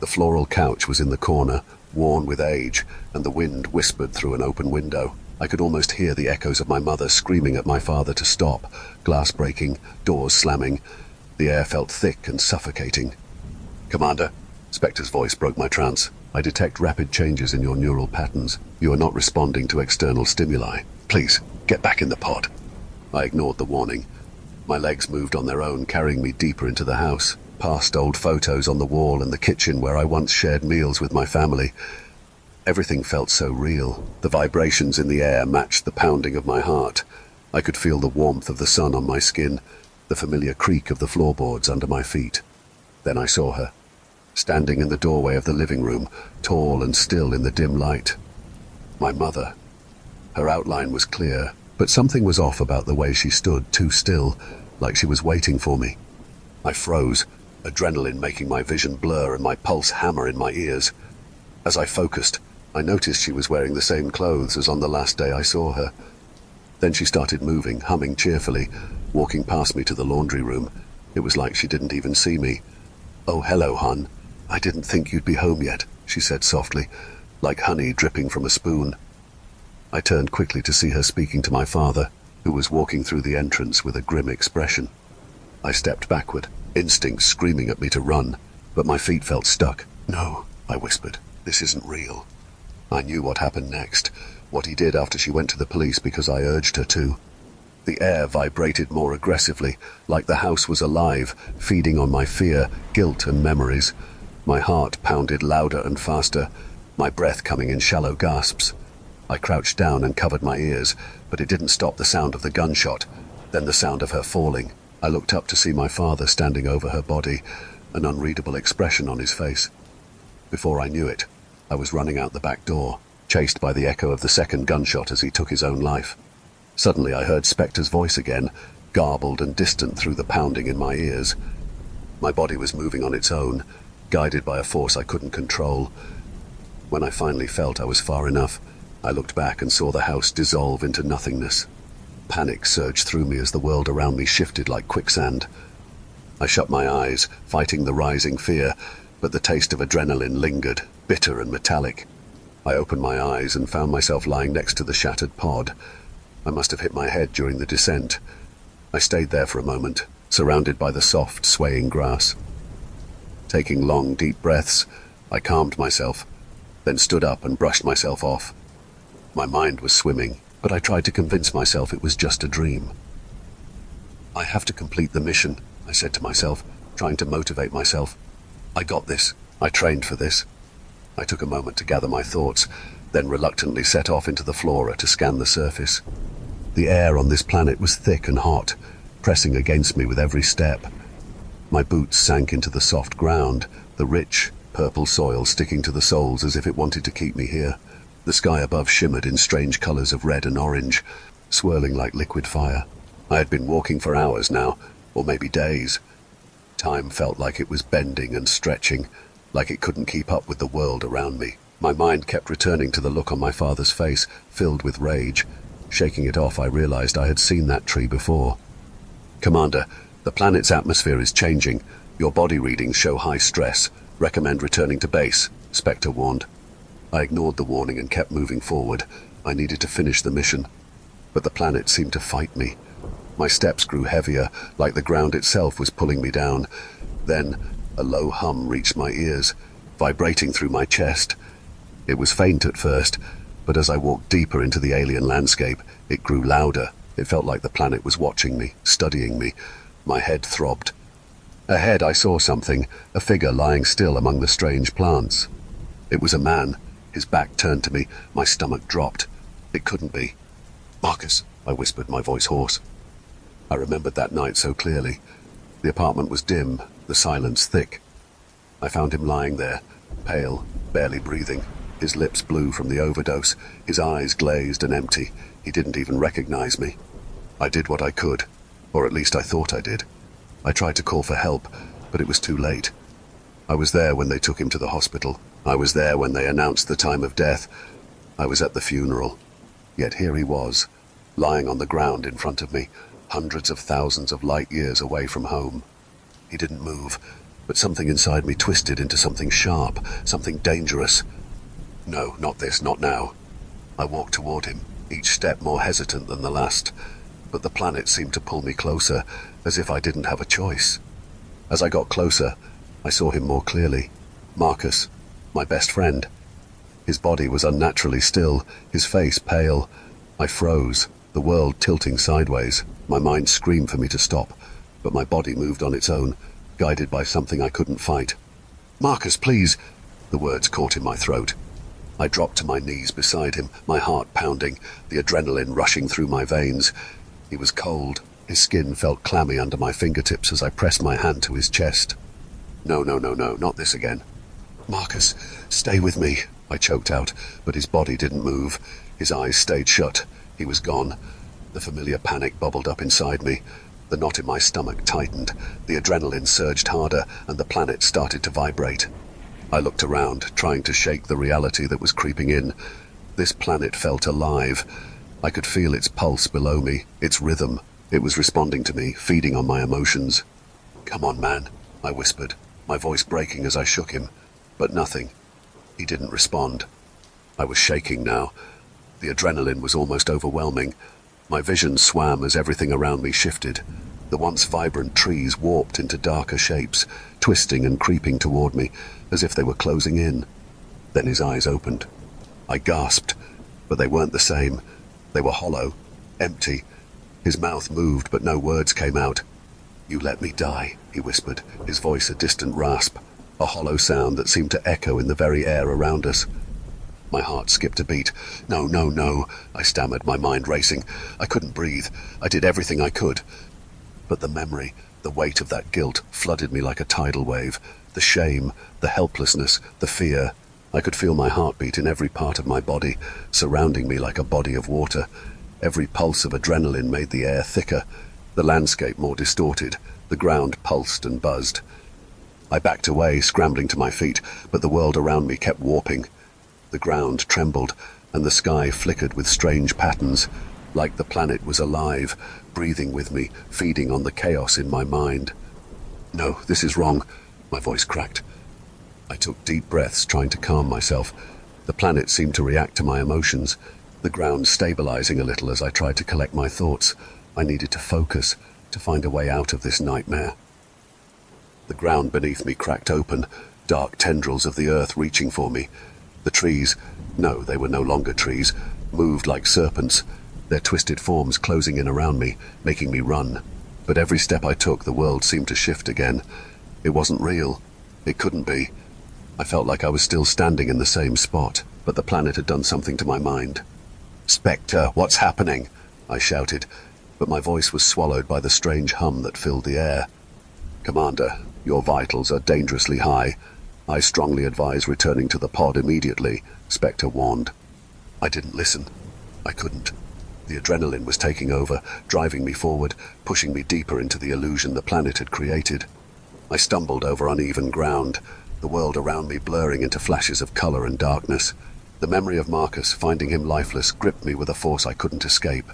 The floral couch was in the corner, worn with age, and the wind whispered through an open window. I could almost hear the echoes of my mother screaming at my father to stop, glass breaking, doors slamming. The air felt thick and suffocating. "Commander," Spectre's voice broke my trance. "I detect rapid changes in your neural patterns. You are not responding to external stimuli. Please, get back in the pod." I ignored the warning. My legs moved on their own, carrying me deeper into the house, past old photos on the wall and the kitchen where I once shared meals with my family. Everything felt so real. The vibrations in the air matched the pounding of my heart. I could feel the warmth of the sun on my skin, the familiar creak of the floorboards under my feet. Then I saw her, standing in the doorway of the living room, tall and still in the dim light. My mother. Her outline was clear, but something was off about the way she stood, too still, like she was waiting for me. I froze, adrenaline making my vision blur and my pulse hammer in my ears. As I focused, I noticed she was wearing the same clothes as on the last day I saw her. Then she started moving, humming cheerfully, walking past me to the laundry room. It was like she didn't even see me. "Oh, hello, hon. I didn't think you'd be home yet," she said softly, like honey dripping from a spoon. I turned quickly to see her speaking to my father, who was walking through the entrance with a grim expression. I stepped backward, instinct screaming at me to run, but my feet felt stuck. "No," I whispered, "this isn't real." I knew what happened next, what he did after she went to the police because I urged her to. The air vibrated more aggressively, like the house was alive, feeding on my fear, guilt, and memories. My heart pounded louder and faster, my breath coming in shallow gasps. I crouched down and covered my ears, but it didn't stop the sound of the gunshot, then the sound of her falling. I looked up to see my father standing over her body, an unreadable expression on his face. Before I knew it, I was running out the back door, chased by the echo of the second gunshot as he took his own life. Suddenly I heard Spectre's voice again, garbled and distant through the pounding in my ears. My body was moving on its own, guided by a force I couldn't control. When I finally felt I was far enough, I looked back and saw the house dissolve into nothingness. Panic surged through me as the world around me shifted like quicksand. I shut my eyes, fighting the rising fear, but the taste of adrenaline lingered, bitter and metallic. I opened my eyes and found myself lying next to the shattered pod. I must have hit my head during the descent. I stayed there for a moment, surrounded by the soft, swaying grass. Taking long, deep breaths, I calmed myself, then stood up and brushed myself off. My mind was swimming, but I tried to convince myself it was just a dream. "I have to complete the mission," I said to myself, trying to motivate myself. "I got this. I trained for this." I took a moment to gather my thoughts, then reluctantly set off into the flora to scan the surface. The air on this planet was thick and hot, pressing against me with every step. My boots sank into the soft ground, the rich, purple soil sticking to the soles as if it wanted to keep me here. The sky above shimmered in strange colors of red and orange, swirling like liquid fire. I had been walking for hours now, or maybe days. Time felt like it was bending and stretching, like it couldn't keep up with the world around me. My mind kept returning to the look on my father's face, filled with rage. Shaking it off, I realized I had seen that tree before. "Commander, the planet's atmosphere is changing. Your body readings show high stress. Recommend returning to base," Spectre warned. I ignored the warning and kept moving forward. I needed to finish the mission. But the planet seemed to fight me. My steps grew heavier, like the ground itself was pulling me down. Then, a low hum reached my ears, vibrating through my chest. It was faint at first, but as I walked deeper into the alien landscape, it grew louder. It felt like the planet was watching me, studying me. My head throbbed. Ahead I saw something, a figure lying still among the strange plants. It was a man, his back turned to me. My stomach dropped. It couldn't be. "Marcus," I whispered, my voice hoarse. I remembered that night so clearly. The apartment was dim, the silence thick. I found him lying there, pale, barely breathing, his lips blue from the overdose, his eyes glazed and empty. He didn't even recognize me. I did what I could, or at least I thought I did. I tried to call for help, but it was too late. I was there when they took him to the hospital. I was there when they announced the time of death. I was at the funeral. Yet here he was, lying on the ground in front of me, hundreds of thousands of light years away from home. He didn't move, but something inside me twisted into something sharp, something dangerous. No, not this, not now. I walked toward him, each step more hesitant than the last, but the planet seemed to pull me closer, as if I didn't have a choice. As I got closer, I saw him more clearly. Marcus, my best friend. His body was unnaturally still, his face pale. I froze, the world tilting sideways. My mind screamed for me to stop, but my body moved on its own, guided by something I couldn't fight. "Marcus, please!" The words caught in my throat. I dropped to my knees beside him, my heart pounding, the adrenaline rushing through my veins. He was cold. His skin felt clammy under my fingertips as I pressed my hand to his chest. No, not this again. "Marcus, stay with me," I choked out, but his body didn't move. His eyes stayed shut. He was gone. The familiar panic bubbled up inside me. The knot in my stomach tightened. The adrenaline surged harder, and the planet started to vibrate. I looked around, trying to shake the reality that was creeping in. This planet felt alive. I could feel its pulse below me, its rhythm. It was responding to me, feeding on my emotions. "Come on, man," I whispered, my voice breaking as I shook him. But nothing. He didn't respond. I was shaking now. The adrenaline was almost overwhelming. My vision swam as everything around me shifted. The once vibrant trees warped into darker shapes, twisting and creeping toward me, as if they were closing in. Then his eyes opened. I gasped, but they weren't the same. They were hollow, empty. His mouth moved, but no words came out. "You let me die," he whispered, his voice a distant rasp, a hollow sound that seemed to echo in the very air around us. My heart skipped a beat. No, I stammered, my mind racing. I couldn't breathe. I did everything I could. But the memory, the weight of that guilt flooded me like a tidal wave. The shame, the helplessness, the fear. I could feel my heartbeat in every part of my body, surrounding me like a body of water. Every pulse of adrenaline made the air thicker, the landscape more distorted. The ground pulsed and buzzed. I backed away, scrambling to my feet, but the world around me kept warping. The ground trembled, and the sky flickered with strange patterns, like the planet was alive, breathing with me, feeding on the chaos in my mind. "No, this is wrong," my voice cracked. I took deep breaths, trying to calm myself. The planet seemed to react to my emotions, the ground stabilizing a little as I tried to collect my thoughts. I needed to focus, to find a way out of this nightmare. The ground beneath me cracked open, dark tendrils of the earth reaching for me. The trees, no, they were no longer trees, moved like serpents, their twisted forms closing in around me, making me run. But every step I took, the world seemed to shift again. It wasn't real. It couldn't be. I felt like I was still standing in the same spot, but the planet had done something to my mind. "Spectre, what's happening?" I shouted, but my voice was swallowed by the strange hum that filled the air. "Commander, your vitals are dangerously high. I strongly advise returning to the pod immediately," Spectre warned. I didn't listen. I couldn't. The adrenaline was taking over, driving me forward, pushing me deeper into the illusion the planet had created. I stumbled over uneven ground, the world around me blurring into flashes of color and darkness. The memory of Marcus, finding him lifeless, gripped me with a force I couldn't escape.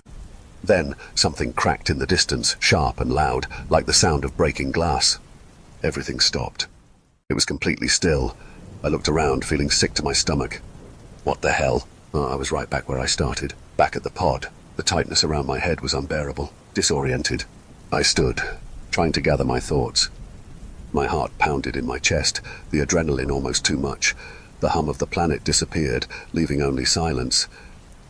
Then, something cracked in the distance, sharp and loud, like the sound of breaking glass. Everything stopped. It was completely still. I looked around, feeling sick to my stomach. What the hell? Oh, I was right back where I started, back at the pod. The tightness around my head was unbearable, disoriented. I stood, trying to gather my thoughts. My heart pounded in my chest, the adrenaline almost too much. The hum of the planet disappeared, leaving only silence.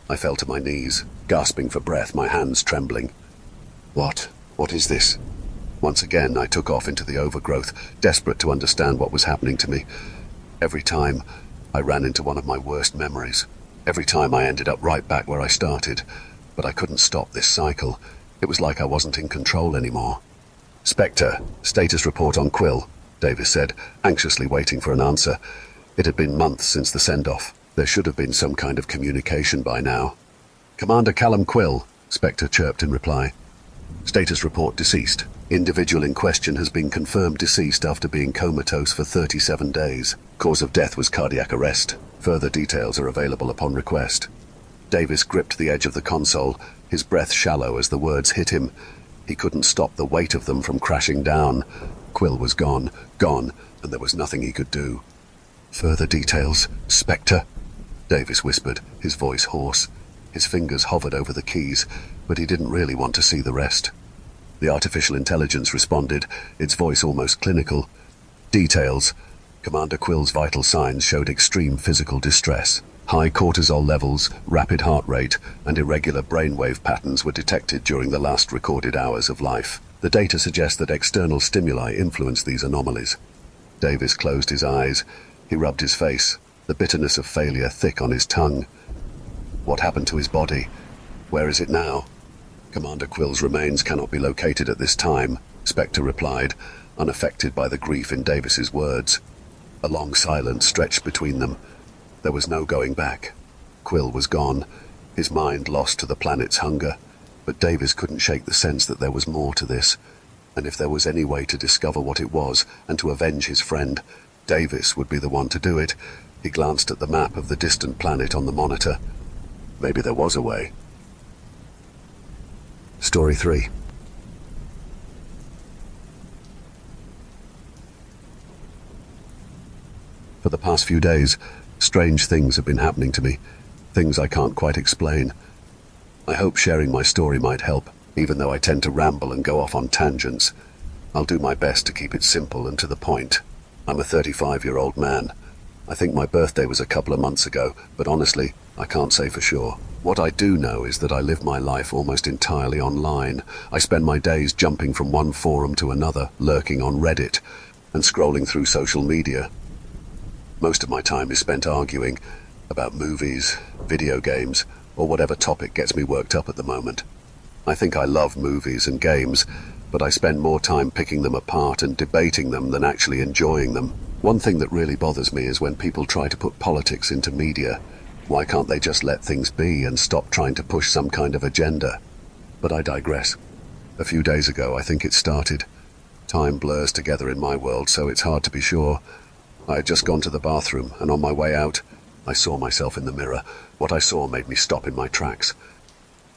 I fell to my knees, gasping for breath, my hands trembling. What is this? Once again, I took off into the overgrowth, desperate to understand what was happening to me. Every time, I ran into one of my worst memories. Every time I ended up right back where I started. But I couldn't stop this cycle. It was like I wasn't in control anymore. "Spectre, status report on Quill," Davis said, anxiously waiting for an answer. It had been months since the send-off. There should have been some kind of communication by now. "Commander Callum Quill," Spectre chirped in reply. "Status report deceased. Individual in question has been confirmed deceased after being comatose for 37 days. Cause of death was cardiac arrest. Further details are available upon request." Davis gripped the edge of the console, his breath shallow as the words hit him. He couldn't stop the weight of them from crashing down. Quill was gone, and there was nothing he could do. "Further details, Spectre?" Davis whispered, his voice hoarse. His fingers hovered over the keys, but he didn't really want to see the rest. The artificial intelligence responded, its voice almost clinical. "Details. Commander Quill's vital signs showed extreme physical distress. High cortisol levels, rapid heart rate, and irregular brainwave patterns were detected during the last recorded hours of life. The data suggests that external stimuli influenced these anomalies." Davis closed his eyes. He rubbed his face, the bitterness of failure thick on his tongue. "What happened to his body? Where is it now?" "Commander Quill's remains cannot be located at this time," Spectre replied, unaffected by the grief in Davis's words. A long silence stretched between them. There was no going back. Quill was gone, his mind lost to the planet's hunger, but Davis couldn't shake the sense that there was more to this, and if there was any way to discover what it was and to avenge his friend, Davis would be the one to do it. He glanced at the map of the distant planet on the monitor. Maybe there was a way. Story 3. For the past few days, strange things have been happening to me, things I can't quite explain. I hope sharing my story might help, even though I tend to ramble and go off on tangents. I'll do my best to keep it simple and to the point. I'm a 35-year-old man. I think my birthday was a couple of months ago, but honestly, I can't say for sure. What I do know is that I live my life almost entirely online. I spend my days jumping from one forum to another, lurking on Reddit, and scrolling through social media. Most of my time is spent arguing about movies, video games, or whatever topic gets me worked up at the moment. I think I love movies and games, but I spend more time picking them apart and debating them than actually enjoying them. One thing that really bothers me is when people try to put politics into media. Why can't they just let things be and stop trying to push some kind of agenda? But I digress. A few days ago, I think it started. Time blurs together in my world, so it's hard to be sure. I had just gone to the bathroom, and on my way out, I saw myself in the mirror. What I saw made me stop in my tracks.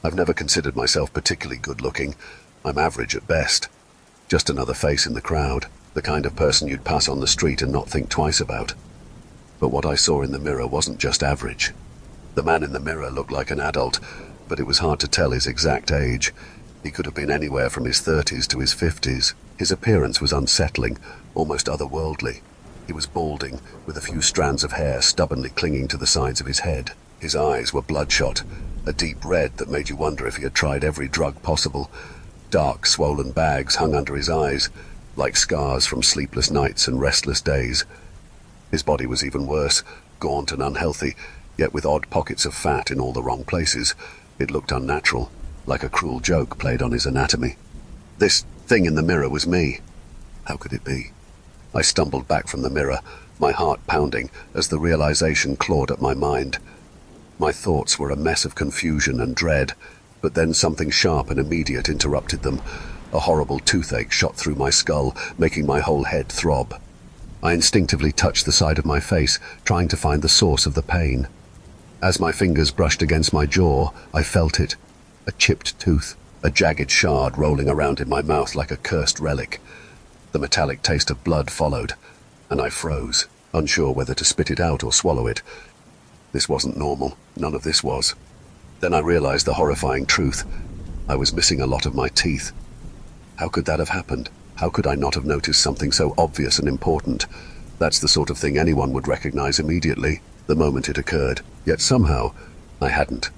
I've never considered myself particularly good-looking. I'm average at best. Just another face in the crowd, the kind of person you'd pass on the street and not think twice about. But what I saw in the mirror wasn't just average. The man in the mirror looked like an adult, but it was hard to tell his exact age. He could have been anywhere from his 30s to his 50s. His appearance was unsettling, almost otherworldly. He was balding, with a few strands of hair stubbornly clinging to the sides of his head. His eyes were bloodshot, a deep red that made you wonder if he had tried every drug possible. Dark, swollen bags hung under his eyes, like scars from sleepless nights and restless days. His body was even worse, gaunt and unhealthy, yet with odd pockets of fat in all the wrong places. It looked unnatural, like a cruel joke played on his anatomy. This thing in the mirror was me. How could it be? I stumbled back from the mirror, my heart pounding as the realization clawed at my mind. My thoughts were a mess of confusion and dread, but then something sharp and immediate interrupted them. A horrible toothache shot through my skull, making my whole head throb. I instinctively touched the side of my face, trying to find the source of the pain. As my fingers brushed against my jaw, I felt it. A chipped tooth, a jagged shard rolling around in my mouth like a cursed relic. The metallic taste of blood followed, and I froze, unsure whether to spit it out or swallow it. This wasn't normal. None of this was. Then I realized the horrifying truth. I was missing a lot of my teeth. How could that have happened? How could I not have noticed something so obvious and important? That's the sort of thing anyone would recognize immediately, the moment it occurred. Yet somehow, I hadn't.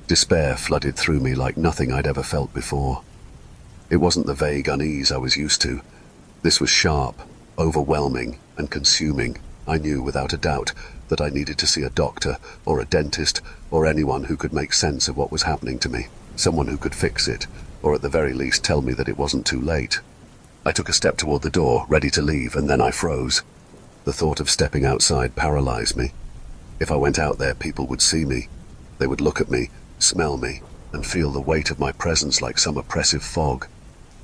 Despair flooded through me like nothing I'd ever felt before. It wasn't the vague unease I was used to. This was sharp, overwhelming, and consuming. I knew without a doubt that I needed to see a doctor, or a dentist, or anyone who could make sense of what was happening to me. Someone who could fix it, or at the very least tell me that it wasn't too late. I took a step toward the door, ready to leave, and then I froze. The thought of stepping outside paralyzed me. If I went out there, people would see me. They would look at me, smell me, and feel the weight of my presence like some oppressive fog.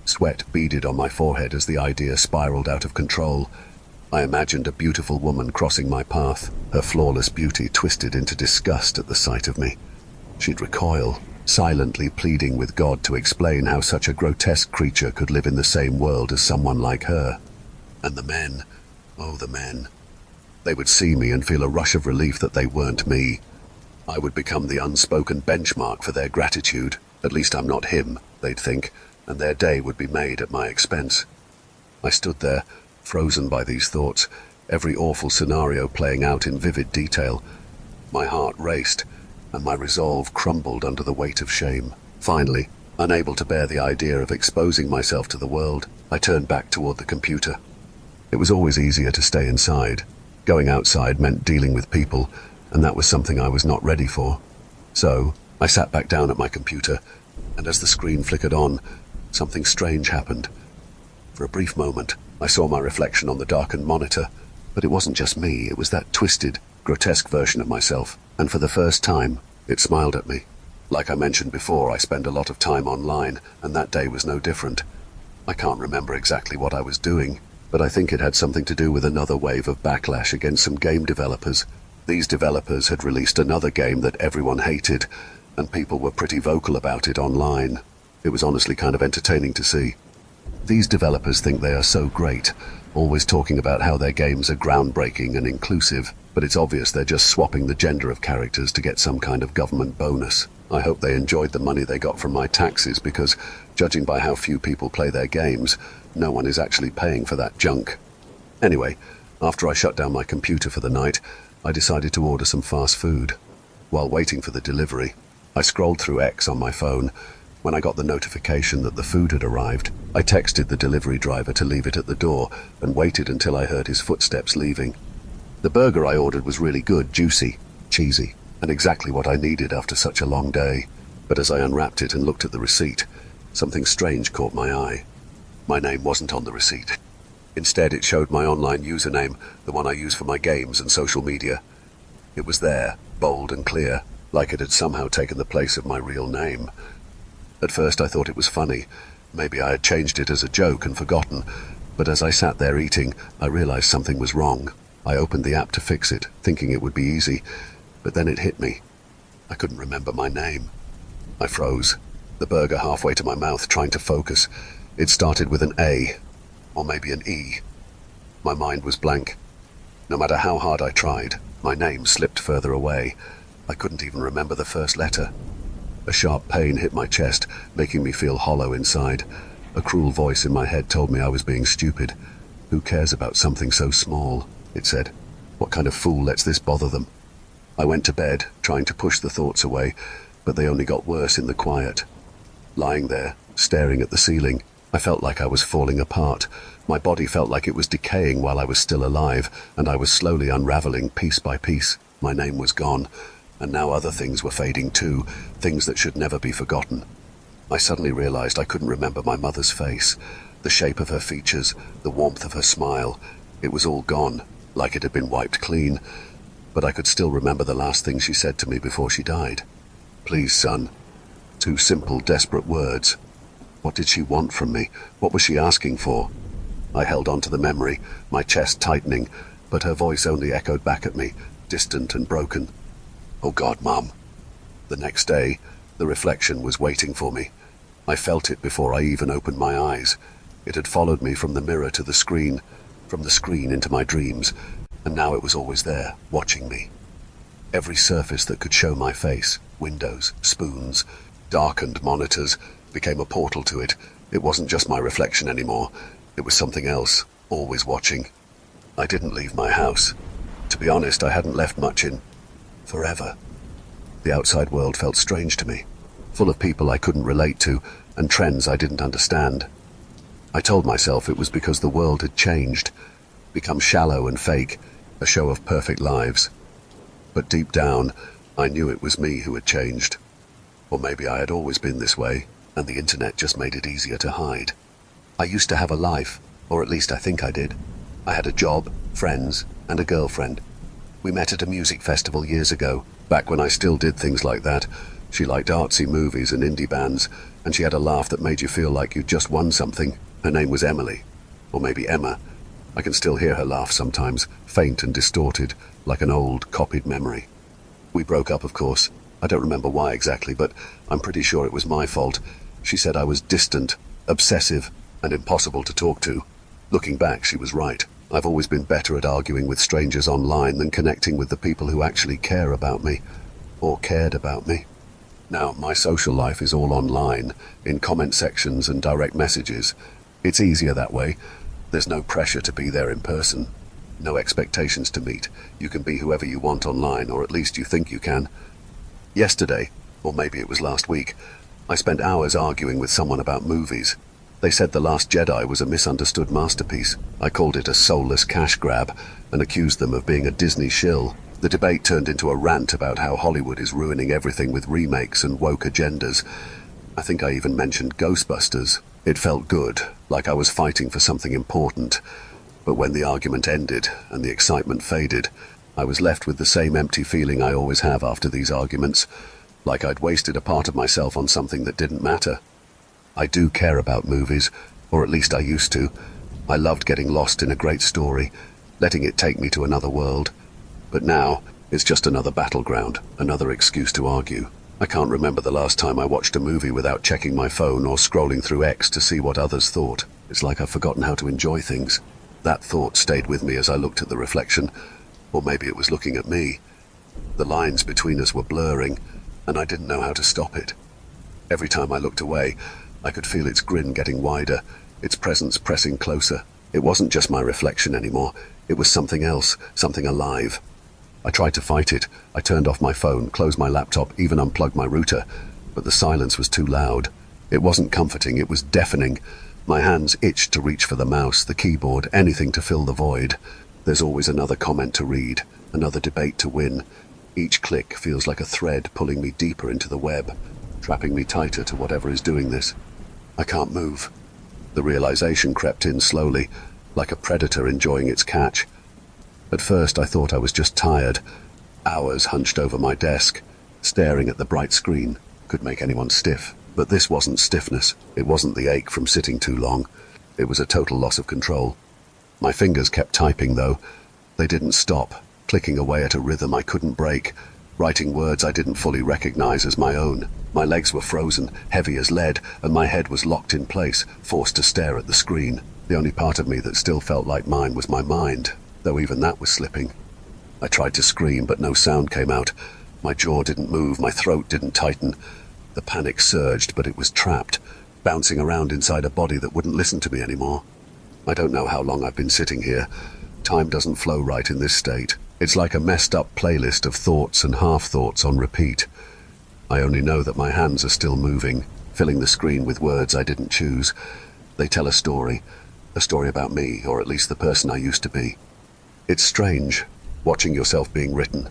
Sweat beaded on my forehead as the idea spiraled out of control. I imagined a beautiful woman crossing my path, her flawless beauty twisted into disgust at the sight of me. She'd recoil, silently pleading with God to explain how such a grotesque creature could live in the same world as someone like her. And the men, oh, the men. They would see me and feel a rush of relief that they weren't me. I would become the unspoken benchmark for their gratitude. At least I'm not him, they'd think, and their day would be made at my expense. I stood there, frozen by these thoughts, every awful scenario playing out in vivid detail. My heart raced, and my resolve crumbled under the weight of shame. Finally, unable to bear the idea of exposing myself to the world, I turned back toward the computer. It was always easier to stay inside. Going outside meant dealing with people, and that was something I was not ready for. So, I sat back down at my computer, and as the screen flickered on, something strange happened. For a brief moment, I saw my reflection on the darkened monitor, but it wasn't just me, it was that twisted, grotesque version of myself, and for the first time, it smiled at me. Like I mentioned before, I spend a lot of time online, and that day was no different. I can't remember exactly what I was doing, but I think it had something to do with another wave of backlash against some game developers. These developers had released another game that everyone hated, and people were pretty vocal about it online. It was honestly kind of entertaining to see. These developers think they are so great, always talking about how their games are groundbreaking and inclusive, but it's obvious they're just swapping the gender of characters to get some kind of government bonus. I hope they enjoyed the money they got from my taxes because, judging by how few people play their games, no one is actually paying for that junk. Anyway, after I shut down my computer for the night, I decided to order some fast food. While waiting for the delivery, I scrolled through X on my phone. When I got the notification that the food had arrived, I texted the delivery driver to leave it at the door and waited until I heard his footsteps leaving. The burger I ordered was really good, juicy, cheesy, and exactly what I needed after such a long day. But as I unwrapped it and looked at the receipt, something strange caught my eye. My name wasn't on the receipt. Instead, it showed my online username, the one I use for my games and social media. It was there, bold and clear, like it had somehow taken the place of my real name. At first I thought it was funny. Maybe I had changed it as a joke and forgotten, but as I sat there eating, I realized something was wrong. I opened the app to fix it, thinking it would be easy, but then it hit me. I couldn't remember my name. I froze, the burger halfway to my mouth, trying to focus. It started with an A, or maybe an E. My mind was blank. No matter how hard I tried, my name slipped further away. I couldn't even remember the first letter. A sharp pain hit my chest, making me feel hollow inside. A cruel voice in my head told me I was being stupid. Who cares about something so small? It said. What kind of fool lets this bother them? I went to bed, trying to push the thoughts away, but they only got worse in the quiet. Lying there, staring at the ceiling, I felt like I was falling apart. My body felt like it was decaying while I was still alive, and I was slowly unraveling piece by piece. My name was gone, and now other things were fading too, things that should never be forgotten. I suddenly realized I couldn't remember my mother's face, the shape of her features, the warmth of her smile. It was all gone, like it had been wiped clean, but I could still remember the last thing she said to me before she died. Please, son, Two simple, desperate words. What did she want from me? What was she asking for? I held on to the memory, my chest tightening, but her voice only echoed back at me, distant and broken. "Oh God, Mum." The next day, the reflection was waiting for me. I felt it before I even opened my eyes. It had followed me from the mirror to the screen, from the screen into my dreams, and now it was always there, watching me. Every surface that could show my face, windows, spoons, darkened monitors, became a portal to it. It wasn't just my reflection anymore. It was something else, always watching. I didn't leave my house. To be honest, I hadn't left much in forever. The outside world felt strange to me, full of people I couldn't relate to and trends I didn't understand. I told myself it was because the world had changed, become shallow and fake, a show of perfect lives. But deep down, I knew it was me who had changed. Or maybe I had always been this way, and the internet just made it easier to hide. I used to have a life, or at least I think I did. I had a job, friends, and a girlfriend. We met at a music festival years ago, back when I still did things like that. She liked artsy movies and indie bands, and she had a laugh that made you feel like you'd just won something. Her name was Emily, or maybe Emma. I can still hear her laugh sometimes, faint and distorted, like an old, copied memory. We broke up, of course. I don't remember why exactly, but I'm pretty sure it was my fault. She said I was distant, obsessive, and impossible to talk to. Looking back, she was right. I've always been better at arguing with strangers online than connecting with the people who actually care about me, or cared about me. Now, my social life is all online, in comment sections and direct messages. It's easier that way. There's no pressure to be there in person. No expectations to meet. You can be whoever you want online, or at least you think you can. Yesterday, or maybe it was last week, I spent hours arguing with someone about movies. They said The Last Jedi was a misunderstood masterpiece. I called it a soulless cash grab and accused them of being a Disney shill. The debate turned into a rant about how Hollywood is ruining everything with remakes and woke agendas. I think I even mentioned Ghostbusters. It felt good, like I was fighting for something important. But when the argument ended and the excitement faded, I was left with the same empty feeling I always have after these arguments, like I'd wasted a part of myself on something that didn't matter. I do care about movies, or at least I used to. I loved getting lost in a great story, letting it take me to another world. But now, it's just another battleground, another excuse to argue. I can't remember the last time I watched a movie without checking my phone or scrolling through X to see what others thought. It's like I've forgotten how to enjoy things. That thought stayed with me as I looked at the reflection, or maybe it was looking at me. The lines between us were blurring, and I didn't know how to stop it. Every time I looked away, I could feel its grin getting wider, its presence pressing closer. It wasn't just my reflection anymore. It was something else, something alive. I tried to fight it. I turned off my phone, closed my laptop, even unplugged my router, but the silence was too loud. It wasn't comforting, it was deafening. My hands itched to reach for the mouse, the keyboard, anything to fill the void. There's always another comment to read, another debate to win. Each click feels like a thread pulling me deeper into the web, trapping me tighter to whatever is doing this. I can't move. The realization crept in slowly, like a predator enjoying its catch. At first I thought I was just tired. Hours hunched over my desk, staring at the bright screen, could make anyone stiff. But this wasn't stiffness. It wasn't the ache from sitting too long. It was a total loss of control. My fingers kept typing, though. They didn't stop, clicking away at a rhythm I couldn't break, writing words I didn't fully recognize as my own. My legs were frozen, heavy as lead, and my head was locked in place, forced to stare at the screen. The only part of me that still felt like mine was my mind, though even that was slipping. I tried to scream, but no sound came out. My jaw didn't move, my throat didn't tighten. The panic surged, but it was trapped, bouncing around inside a body that wouldn't listen to me anymore. I don't know how long I've been sitting here. Time doesn't flow right in this state. It's like a messed up playlist of thoughts and half-thoughts on repeat. I only know that my hands are still moving, filling the screen with words I didn't choose. They tell a story about me, or at least the person I used to be. It's strange, watching yourself being written.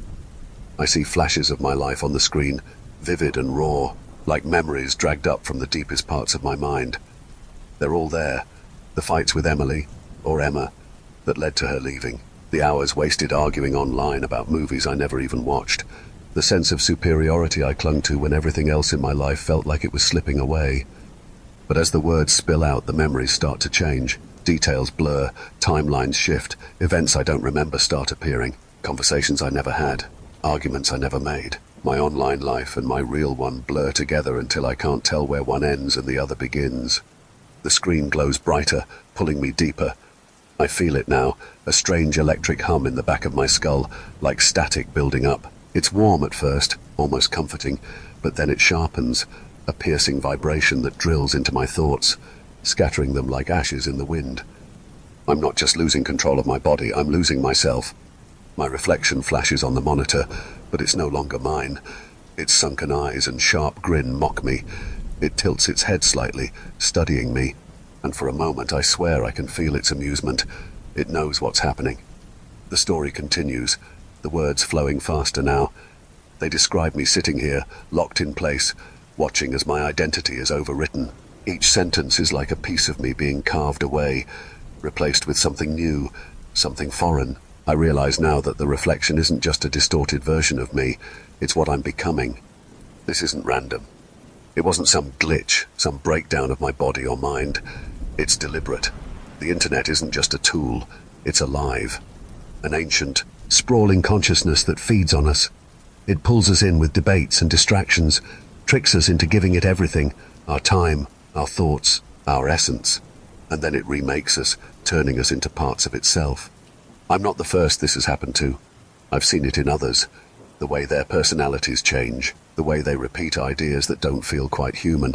I see flashes of my life on the screen, vivid and raw, like memories dragged up from the deepest parts of my mind. They're all there. The fights with Emily, or Emma, that led to her leaving. The hours wasted arguing online about movies I never even watched. the sense of superiority I clung to when everything else in my life felt like it was slipping away. But as the words spill out, the memories start to change. Details blur, timelines shift, events I don't remember start appearing, conversations I never had, arguments I never made. My online life and my real one blur together until I can't tell where one ends and the other begins. The screen glows brighter, pulling me deeper. I feel it now, a strange electric hum in the back of my skull, like static building up. It's warm at first, almost comforting, but then it sharpens, a piercing vibration that drills into my thoughts, scattering them like ashes in the wind. I'm not just losing control of my body, I'm losing myself. My reflection flashes on the monitor, but it's no longer mine. Its sunken eyes and sharp grin mock me. It tilts its head slightly, studying me, and for a moment I swear I can feel its amusement. It knows what's happening. The story continues, the words flowing faster now. They describe me sitting here, locked in place, watching as my identity is overwritten. Each sentence is like a piece of me being carved away, replaced with something new, something foreign. I realize now that the reflection isn't just a distorted version of me, it's what I'm becoming. This isn't random. It wasn't some glitch, some breakdown of my body or mind. It's deliberate. The internet isn't just a tool, it's alive. An ancient, sprawling consciousness that feeds on us. It pulls us in with debates and distractions, tricks us into giving it everything, our time, our thoughts, our essence. And then it remakes us, turning us into parts of itself. I'm not the first this has happened to. I've seen it in others. The way their personalities change, the way they repeat ideas that don't feel quite human.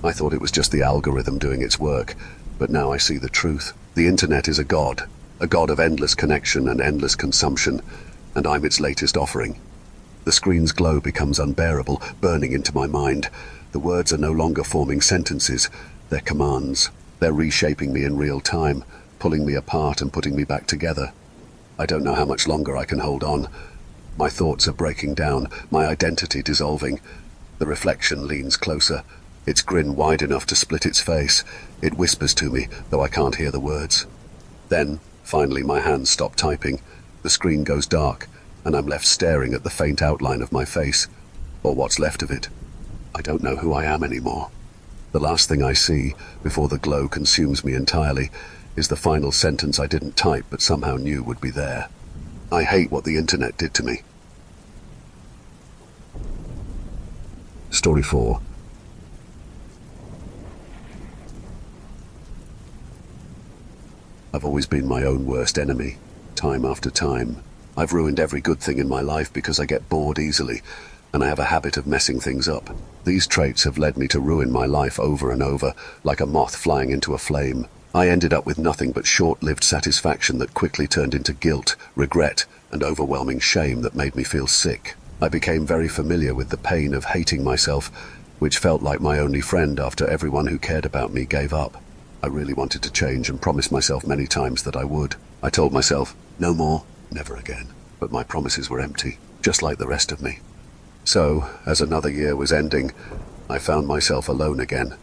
I thought it was just the algorithm doing its work, but now I see the truth. The internet is a god of endless connection and endless consumption, and I'm its latest offering. The screen's glow becomes unbearable, burning into my mind. The words are no longer forming sentences, they're commands. They're reshaping me in real time, pulling me apart and putting me back together. I don't know how much longer I can hold on. My thoughts are breaking down, my identity dissolving. The reflection leans closer, its grin wide enough to split its face. It whispers to me, though I can't hear the words. Then, finally, my hands stop typing. The screen goes dark, and I'm left staring at the faint outline of my face, or what's left of it. I don't know who I am anymore. The last thing I see, before the glow consumes me entirely, is the final sentence I didn't type but somehow knew would be there. I hate what the internet did to me. Story 4. I've always been my own worst enemy, time after time. I've ruined every good thing in my life because I get bored easily, and I have a habit of messing things up. These traits have led me to ruin my life over and over, like a moth flying into a flame. I ended up with nothing but short-lived satisfaction that quickly turned into guilt, regret, and overwhelming shame that made me feel sick. I became very familiar with the pain of hating myself, which felt like my only friend after everyone who cared about me gave up. I really wanted to change and promised myself many times that I would. I told myself, no more, never again. But my promises were empty, just like the rest of me. So, as another year was ending, I found myself alone again.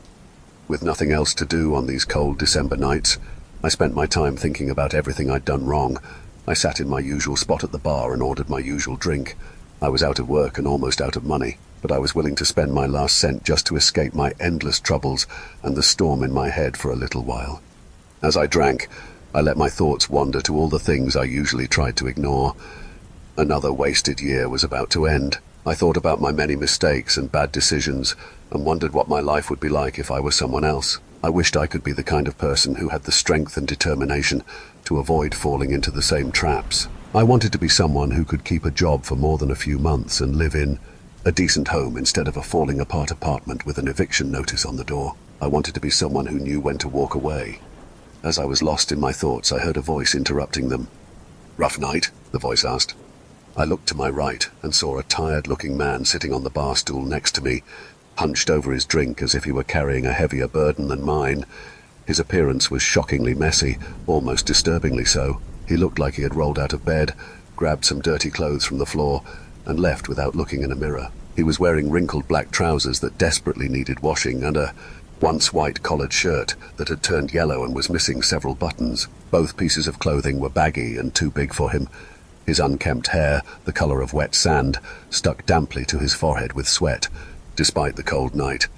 With nothing else to do on these cold December nights, I spent my time thinking about everything I'd done wrong. I sat in my usual spot at the bar and ordered my usual drink. I was out of work and almost out of money, but I was willing to spend my last cent just to escape my endless troubles and the storm in my head for a little while. As I drank, I let my thoughts wander to all the things I usually tried to ignore. Another wasted year was about to end. I thought about my many mistakes and bad decisions and wondered what my life would be like if I were someone else. I wished I could be the kind of person who had the strength and determination to avoid falling into the same traps. I wanted to be someone who could keep a job for more than a few months and live in a decent home instead of a falling apart apartment with an eviction notice on the door. I wanted to be someone who knew when to walk away. As I was lost in my thoughts, I heard a voice interrupting them. "Rough night?" the voice asked. I looked to my right and saw a tired-looking man sitting on the bar stool next to me, hunched over his drink as if he were carrying a heavier burden than mine. His appearance was shockingly messy, almost disturbingly so. He looked like he had rolled out of bed, grabbed some dirty clothes from the floor, and left without looking in a mirror. He was wearing wrinkled black trousers that desperately needed washing and a once white collared shirt that had turned yellow and was missing several buttons. Both pieces of clothing were baggy and too big for him. His unkempt hair, the color of wet sand, stuck damply to his forehead with sweat, despite the cold night.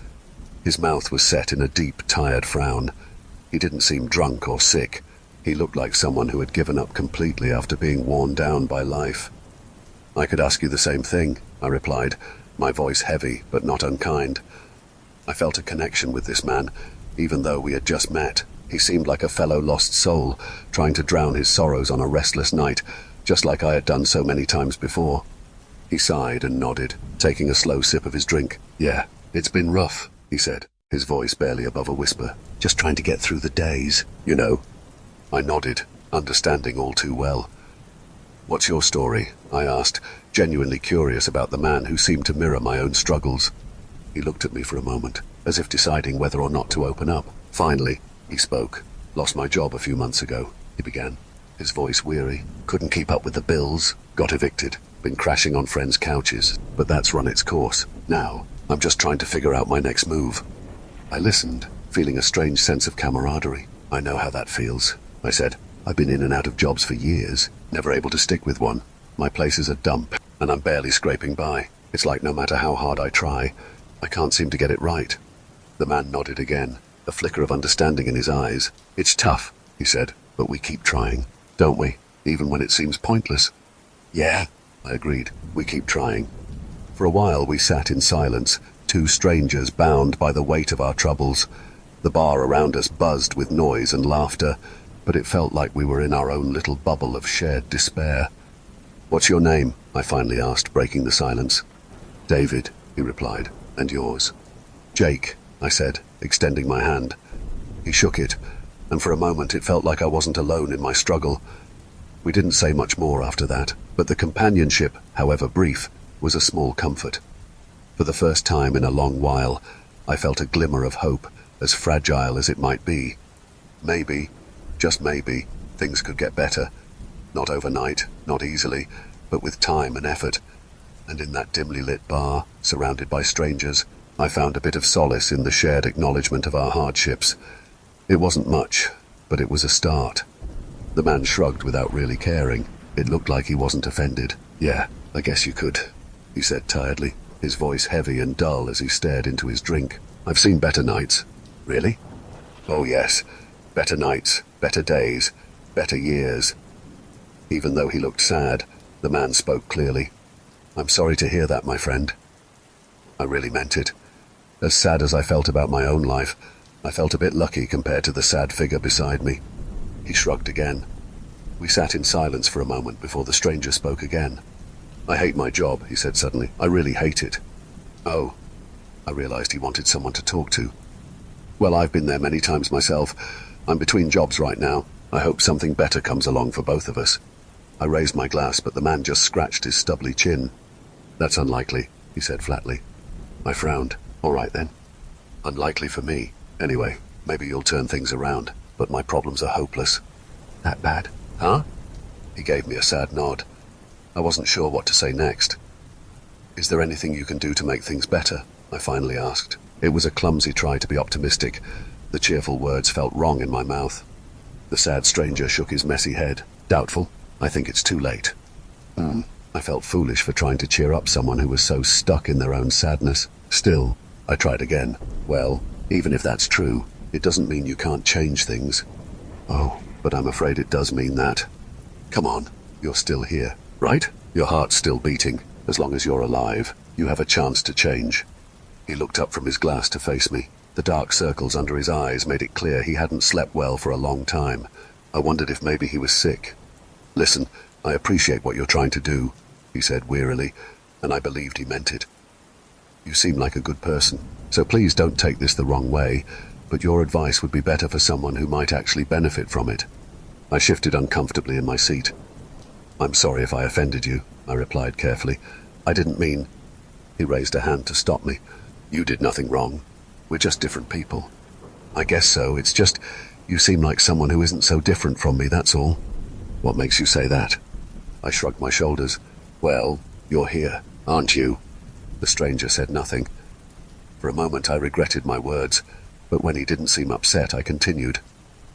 His mouth was set in a deep, tired frown. He didn't seem drunk or sick. He looked like someone who had given up completely after being worn down by life. "I could ask you the same thing," I replied, my voice heavy but not unkind. I felt a connection with this man, even though we had just met. He seemed like a fellow lost soul, trying to drown his sorrows on a restless night, just like I had done so many times before. He sighed and nodded, taking a slow sip of his drink. "Yeah, it's been rough," he said, his voice barely above a whisper. "Just trying to get through the days, you know." I nodded, understanding all too well. "What's your story?" I asked, genuinely curious about the man who seemed to mirror my own struggles. He looked at me for a moment, as if deciding whether or not to open up. Finally, he spoke. "Lost my job a few months ago," he began, his voice weary. "Couldn't keep up with the bills, got evicted, been crashing on friends' couches, but that's run its course. Now, I'm just trying to figure out my next move." I listened, feeling a strange sense of camaraderie. "I know how that feels," I said. "I've been in and out of jobs for years, never able to stick with one. My place is a dump, and I'm barely scraping by. It's like no matter how hard I try, I can't seem to get it right." The man nodded again, a flicker of understanding in his eyes. "It's tough," he said, "but we keep trying, don't we? Even when it seems pointless." "Yeah," I agreed. "We keep trying." For a while we sat in silence, two strangers bound by the weight of our troubles. The bar around us buzzed with noise and laughter, but it felt like we were in our own little bubble of shared despair. "What's your name?" I finally asked, breaking the silence. "David," he replied. "And yours?" "Jake," I said, extending my hand. He shook it, and for a moment it felt like I wasn't alone in my struggle. We didn't say much more after that, but the companionship, however brief, was a small comfort. For the first time in a long while, I felt a glimmer of hope, as fragile as it might be. Maybe, just maybe, things could get better. Not overnight, not easily, but with time and effort. And in that dimly lit bar, surrounded by strangers, I found a bit of solace in the shared acknowledgement of our hardships. It wasn't much, but it was a start. The man shrugged without really caring. It looked like he wasn't offended. "Yeah, I guess you could," he said tiredly, his voice heavy and dull as he stared into his drink. "I've seen better nights." "Really?" "Oh yes, better nights, better days, better years." Even though he looked sad, the man spoke clearly. "I'm sorry to hear that, my friend." I really meant it. As sad as I felt about my own life, I felt a bit lucky compared to the sad figure beside me. He shrugged again. We sat in silence for a moment before the stranger spoke again. "I hate my job," he said suddenly. "I really hate it." "Oh." I realized he wanted someone to talk to. "Well, I've been there many times myself. I'm between jobs right now. I hope something better comes along for both of us." I raised my glass, but the man just scratched his stubbly chin. "That's unlikely," he said flatly. I frowned. "All right then. Unlikely for me. Anyway, maybe you'll turn things around, but my problems are hopeless." "That bad?" "Huh?" He gave me a sad nod. I wasn't sure what to say next. "Is there anything you can do to make things better?" I finally asked. It was a clumsy try to be optimistic. The cheerful words felt wrong in my mouth. The sad stranger shook his messy head. "Doubtful. I think it's too late." I felt foolish for trying to cheer up someone who was so stuck in their own sadness. Still, I tried again. "Well, even if that's true, it doesn't mean you can't change things." "Oh, but I'm afraid it does mean that." "Come on, you're still here, right? Your heart's still beating. As long as you're alive, you have a chance to change." He looked up from his glass to face me. The dark circles under his eyes made it clear he hadn't slept well for a long time. I wondered if maybe he was sick. "Listen, I appreciate what you're trying to do," he said wearily, and I believed he meant it. "You seem like a good person, so please don't take this the wrong way, but your advice would be better for someone who might actually benefit from it." I shifted uncomfortably in my seat. "I'm sorry if I offended you," I replied carefully. "I didn't mean—" He raised a hand to stop me. "You did nothing wrong. We're just different people." "I guess so. It's just, you seem like someone who isn't so different from me, that's all." "What makes you say that?" I shrugged my shoulders. "Well, you're here, aren't you?" The stranger said nothing. For a moment I regretted my words, but when he didn't seem upset, I continued.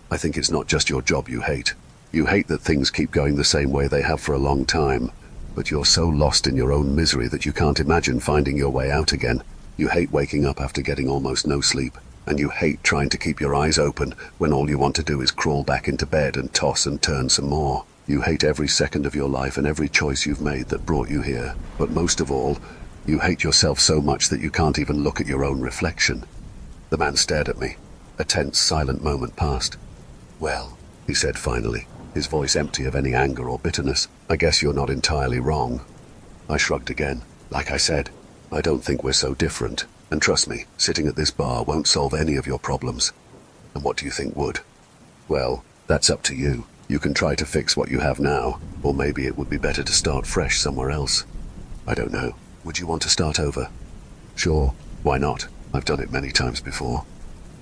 "I think it's not just your job you hate. You hate that things keep going the same way they have for a long time, but you're so lost in your own misery that you can't imagine finding your way out again. You hate waking up after getting almost no sleep, and you hate trying to keep your eyes open when all you want to do is crawl back into bed and toss and turn some more. You hate every second of your life and every choice you've made that brought you here. But most of all, you hate yourself so much that you can't even look at your own reflection. The man stared at me. A tense, silent moment passed. "Well," he said finally, his voice empty of any anger or bitterness, "I guess you're not entirely wrong." I shrugged again. "Like I said, I don't think we're so different. And trust me, sitting at this bar won't solve any of your problems." "And what do you think would?" "Well, that's up to you. You can try to fix what you have now, or maybe it would be better to start fresh somewhere else. I don't know. Would you want to start over?" "Sure. Why not? I've done it many times before."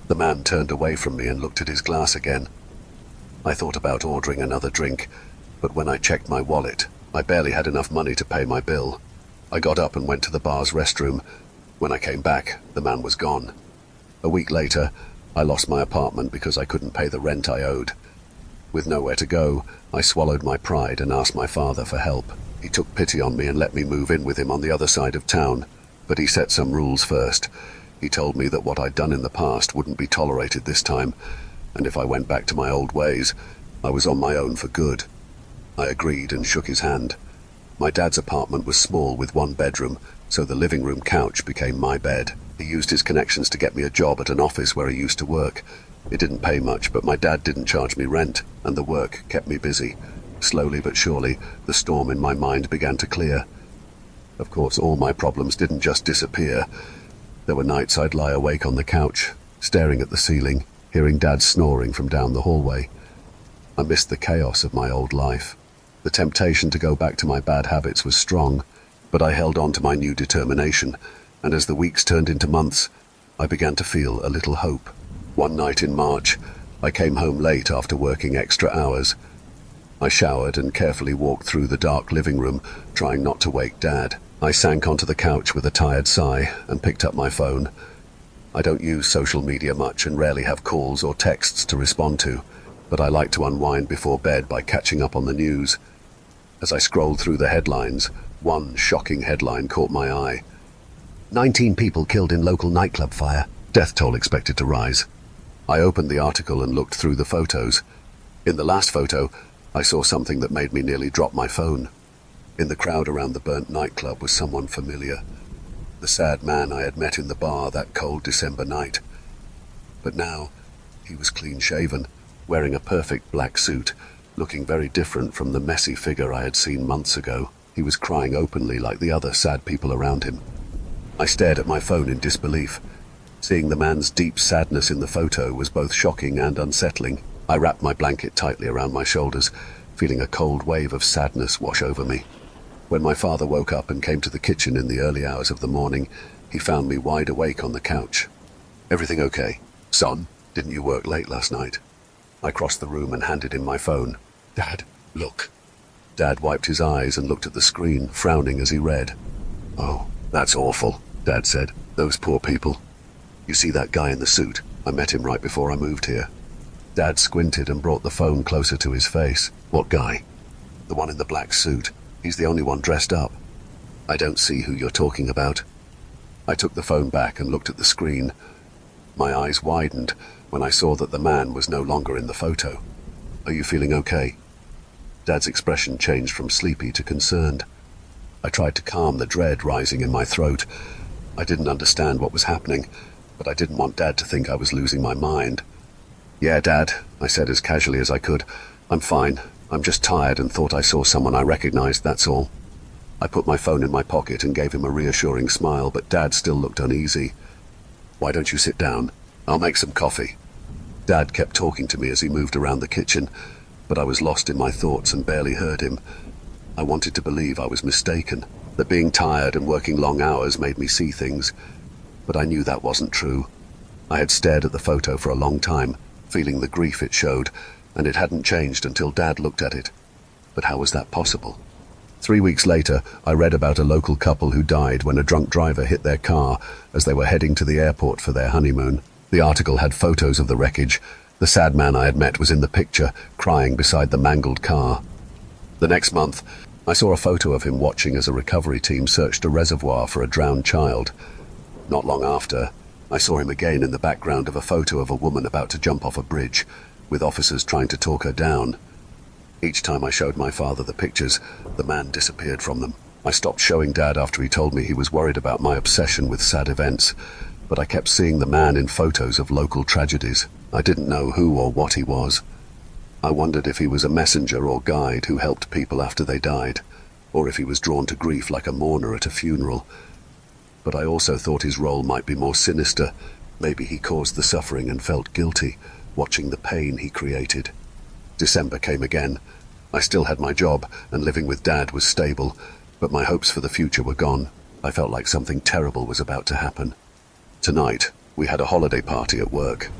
The man turned away from me and looked at his glass again. I thought about ordering another drink, but when I checked my wallet, I barely had enough money to pay my bill. I got up and went to the bar's restroom. When I came back, the man was gone. A week later, I lost my apartment because I couldn't pay the rent I owed. With nowhere to go, I swallowed my pride and asked my father for help. He took pity on me and let me move in with him on the other side of town, but he set some rules first. He told me that what I'd done in the past wouldn't be tolerated this time, and if I went back to my old ways, I was on my own for good. I agreed and shook his hand. My dad's apartment was small with one bedroom, so the living room couch became my bed. He used his connections to get me a job at an office where he used to work. It didn't pay much, but my dad didn't charge me rent, and the work kept me busy. Slowly but surely, the storm in my mind began to clear. Of course, all my problems didn't just disappear. There were nights I'd lie awake on the couch, staring at the ceiling, hearing Dad snoring from down the hallway. I missed the chaos of my old life. The temptation to go back to my bad habits was strong, but I held on to my new determination, and as the weeks turned into months, I began to feel a little hope. One night in March, I came home late after working extra hours. I showered and carefully walked through the dark living room, trying not to wake Dad. I sank onto the couch with a tired sigh and picked up my phone. I don't use social media much and rarely have calls or texts to respond to, but I like to unwind before bed by catching up on the news. As I scrolled through the headlines, one shocking headline caught my eye. 19 people killed in local nightclub fire. Death toll expected to rise. I opened the article and looked through the photos. In the last photo, I saw something that made me nearly drop my phone. In the crowd around the burnt nightclub was someone familiar. The sad man I had met in the bar that cold December night. But now, he was clean-shaven, wearing a perfect black suit, looking very different from the messy figure I had seen months ago. He was crying openly like the other sad people around him. I stared at my phone in disbelief. Seeing the man's deep sadness in the photo was both shocking and unsettling. I wrapped my blanket tightly around my shoulders, feeling a cold wave of sadness wash over me. When my father woke up and came to the kitchen in the early hours of the morning, he found me wide awake on the couch. "Everything okay? Son, didn't you work late last night?" I crossed the room and handed him my phone. "Dad, look." Dad wiped his eyes and looked at the screen, frowning as he read. "Oh, that's awful," Dad said. "Those poor people. You see that guy in the suit? I met him right before I moved here." Dad squinted and brought the phone closer to his face. "What guy?" "The one in the black suit. He's the only one dressed up." "I don't see who you're talking about." I took the phone back and looked at the screen. My eyes widened when I saw that the man was no longer in the photo. "Are you feeling okay?" Dad's expression changed from sleepy to concerned. I tried to calm the dread rising in my throat. I didn't understand what was happening, but I didn't want Dad to think I was losing my mind. "Yeah, Dad," I said as casually as I could. "I'm fine. I'm just tired and thought I saw someone I recognized, that's all." I put my phone in my pocket and gave him a reassuring smile, but Dad still looked uneasy. "Why don't you sit down? I'll make some coffee." Dad kept talking to me as he moved around the kitchen, but I was lost in my thoughts and barely heard him. I wanted to believe I was mistaken, that being tired and working long hours made me see things, but I knew that wasn't true. I had stared at the photo for a long time, feeling the grief it showed, and it hadn't changed until Dad looked at it. But how was that possible? 3 weeks later, I read about a local couple who died when a drunk driver hit their car as they were heading to the airport for their honeymoon. The article had photos of the wreckage, The sad man I had met was in the picture, crying beside the mangled car. The next month, I saw a photo of him watching as a recovery team searched a reservoir for a drowned child. Not long after, I saw him again in the background of a photo of a woman about to jump off a bridge, with officers trying to talk her down. Each time I showed my father the pictures, the man disappeared from them. I stopped showing Dad after he told me he was worried about my obsession with sad events, but I kept seeing the man in photos of local tragedies. I didn't know who or what he was. I wondered if he was a messenger or guide who helped people after they died, or if he was drawn to grief like a mourner at a funeral. But I also thought his role might be more sinister. Maybe he caused the suffering and felt guilty, watching the pain he created. December came again. I still had my job, and living with Dad was stable, but my hopes for the future were gone. I felt like something terrible was about to happen. Tonight, we had a holiday party at work.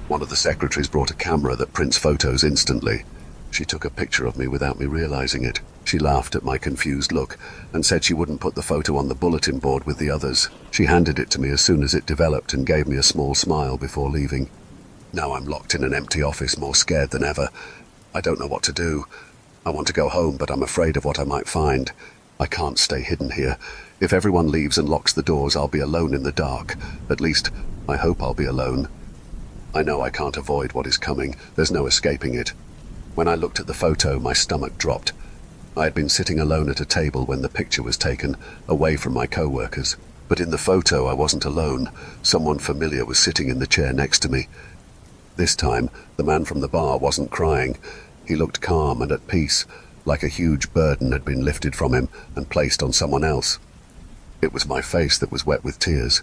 One of the secretaries brought a camera that prints photos instantly. She took a picture of me without me realizing it. She laughed at my confused look and said she wouldn't put the photo on the bulletin board with the others. She handed it to me as soon as it developed and gave me a small smile before leaving. Now I'm locked in an empty office, more scared than ever. I don't know what to do. I want to go home, but I'm afraid of what I might find. I can't stay hidden here. If everyone leaves and locks the doors, I'll be alone in the dark. At least, I hope I'll be alone. I know I can't avoid what is coming. There's no escaping it. When I looked at the photo, my stomach dropped. I had been sitting alone at a table when the picture was taken, away from my co-workers. But in the photo, I wasn't alone. Someone familiar was sitting in the chair next to me. This time, the man from the bar wasn't crying. He looked calm and at peace, like a huge burden had been lifted from him and placed on someone else. It was my face that was wet with tears.